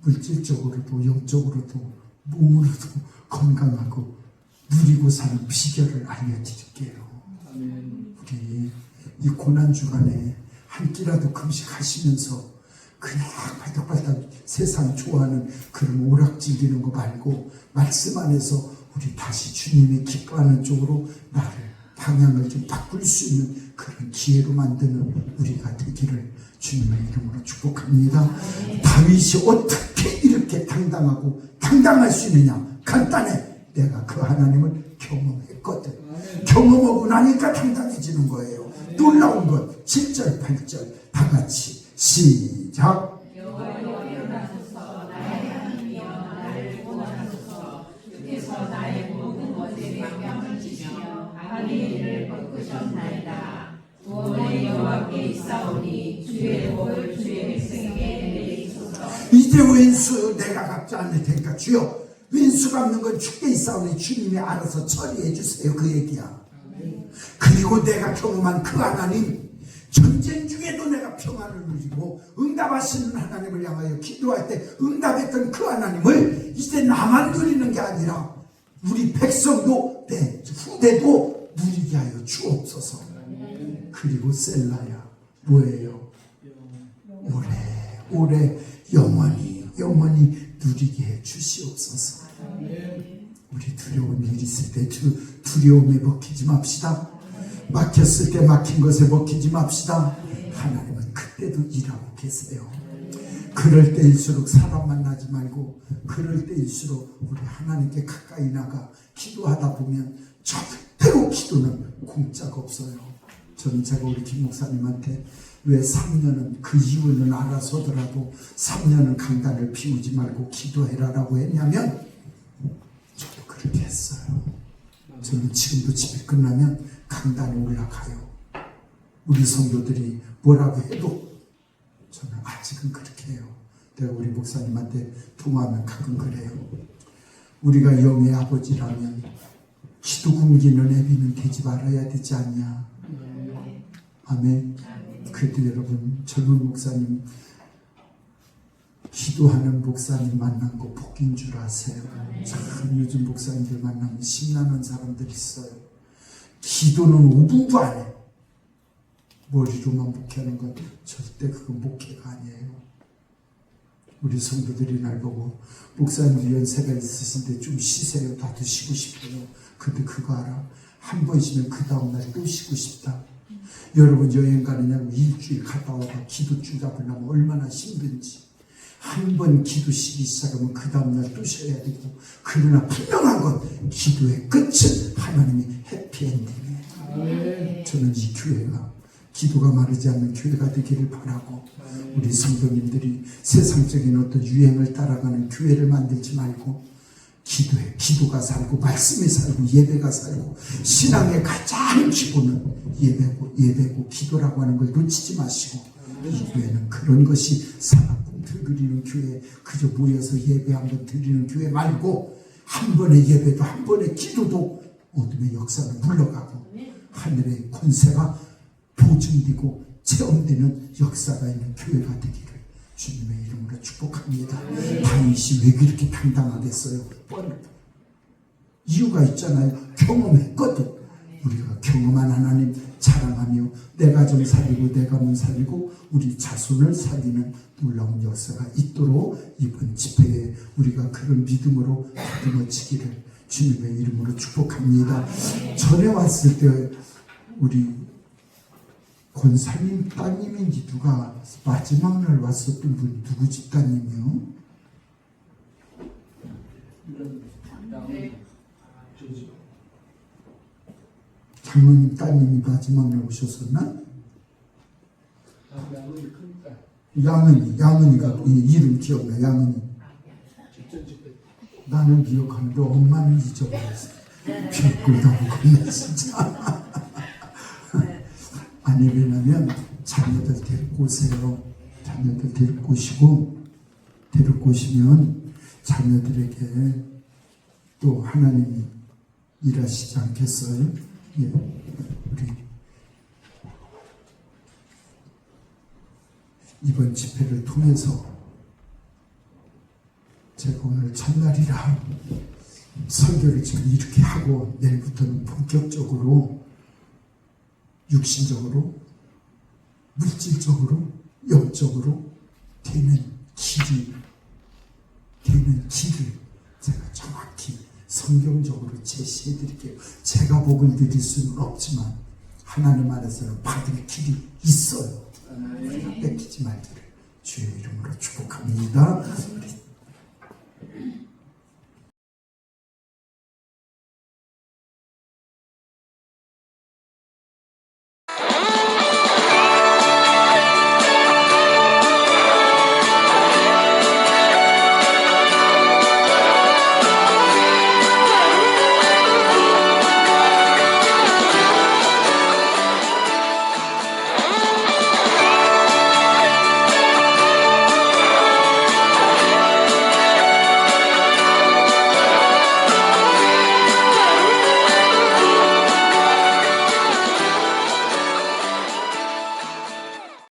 물질적으로도 영적으로도 몸으로도 건강하고 누리고 사는 비결을 알려드릴게요. 우리 이 고난 주간에 한 끼라도 금식하시면서 그냥 발닥발닥 세상 좋아하는 그런 오락질기는 거 말고 말씀 안에서 우리 다시 주님의 기뻐하는 쪽으로 나를 방향을 좀 바꿀 수 있는 그런 기회로 만드는 우리가 되기를 주님의 이름으로 축복합니다. 다윗이 어떻게 이렇게 당당하고 당당할 수 있느냐? 간단해. 내가 그 하나님을 경험했거든. 경험하고 나니까 당당해지는 거예요. 놀라운 것 7절 8절 다 같이 시작. 이제 왼수 내가 갚지 않을 테니까 주여 왼수 갚는 건 주께 있사오니 주님이 알아서 처리해 주세요. 그 얘기야. 그리고 내가 경험한 그 하나님 전쟁 중에도 내가 평안을 누리고 응답하시는 하나님을 향하여 기도할 때 응답했던 그 하나님을 이제 나만 누리는 게 아니라 우리 백성도 내 후대도 누리게 하여 주옵소서. 그리고 셀라야 뭐예요? 오래 영원히 누리게 해 주시옵소서. 우리 두려운 일 있을 때 두려움에 먹히지 맙시다. 막혔을 때 막힌 것에 먹히지 맙시다. 하나님은 그때도 일하고 계세요. 그럴 때일수록 사람 만나지 말고 그럴 때일수록 우리 하나님께 가까이 나가 기도하다 보면 절대로 기도는 공짜가 없어요. 저는 제가 우리 김 목사님한테 왜 3년은 그 이유는 알아서더라도 3년은 강단을 비우지 말고 기도해라라고 했냐면 저도 그렇게 했어요. 저는 지금도 집에 끝나면 강단에 올라가요. 우리 성도들이 뭐라고 해도 저는 아직은 그렇게 해요. 내가 우리 목사님한테 통화하면 가끔 그래요. 우리가 영의 아버지라면 기도 굶기는 애비는 되지 말아야 되지 않냐. 아멘. 그래도 여러분 젊은 목사님 기도하는 목사님 만난 거 복인 줄 아세요? 참 요즘 목사님들 만나면 신나는 사람들 있어요. 기도는 5분도 안 해. 머리로만 목회하는 건 절대 그건 목회가 아니에요. 우리 성도들이 날 보고 목사님 연세가 있으신데 좀 쉬세요. 나도 쉬고 싶어요. 근데 그거 알아? 한 번 쉬면 그 다음날 또 쉬고 싶다. 여러분 여행 가느냐고 일주일 갔다 와봐 기도줄 잡으려면 얼마나 힘든지. 한 번 기도 쉬기 시작하면 그 다음날 또 쉬어야 되고. 그러나 분명한 건 기도의 끝은 하나님이 해피엔딩이에요. 저는 이 교회가 기도가 마르지 않는 교회가 되기를 바라고 우리 성도님들이 세상적인 어떤 유행을 따라가는 교회를 만들지 말고 기도해. 기도가 살고 말씀이 살고 예배가 살고 신앙의 가장 기본은 예배고 기도라고 하는 걸 놓치지 마시고 이 교회는 그런 것이 사각봉틀 그리는 교회 그저 모여서 예배 한번 드리는 교회 말고 한 번의 예배도 한 번의 기도도 어둠의 역사는 물러가고 하늘의 권세가 보증되고 체험되는 역사가 있는 교회가 되기를 주님의 이름으로 축복합니다. 다윗이 왜 그렇게 당당하겠어요? 이유가 있잖아요. 경험했거든. 우리가 경험한 하나님 자랑하며 내 가정 살리고 내 가문 살리고 우리 자손을 살리는 놀라운 역사가 있도록 이번 집회에 우리가 그런 믿음으로 다듬어지기를 주님의 이름으로 축복합니다. 전에 왔을 때 우리 권사님 따님인지 누가 마지막 날 왔었던 분 누구 집 따님이요? 장모님 따님이 마지막 날 오셨었나? 양은이가 이름 기억나. 양은이. 나는 기억하는데 엄마는 잊어버렸어. 별꼴도 없네 진짜. 아니 왜냐면 자녀들 데리고 오세요. 자녀들 데리고 오시고 데리고 오시면 자녀들에게 또 하나님이 일하시지 않겠어요? 예, 우리 이번 집회를 통해서 제가 오늘 첫날이라 설교를 지금 이렇게 하고 내일부터는 본격적으로 육신적으로 물질적으로 영적으로 되는 길을 제가 정확히 성경적으로 제시해 드릴게요. 제가 복을 드릴 수는 없지만 하나님 안에서는 받을 길이 있어요. 뺏기지 말기를 주의 이름으로 축복합니다. 우리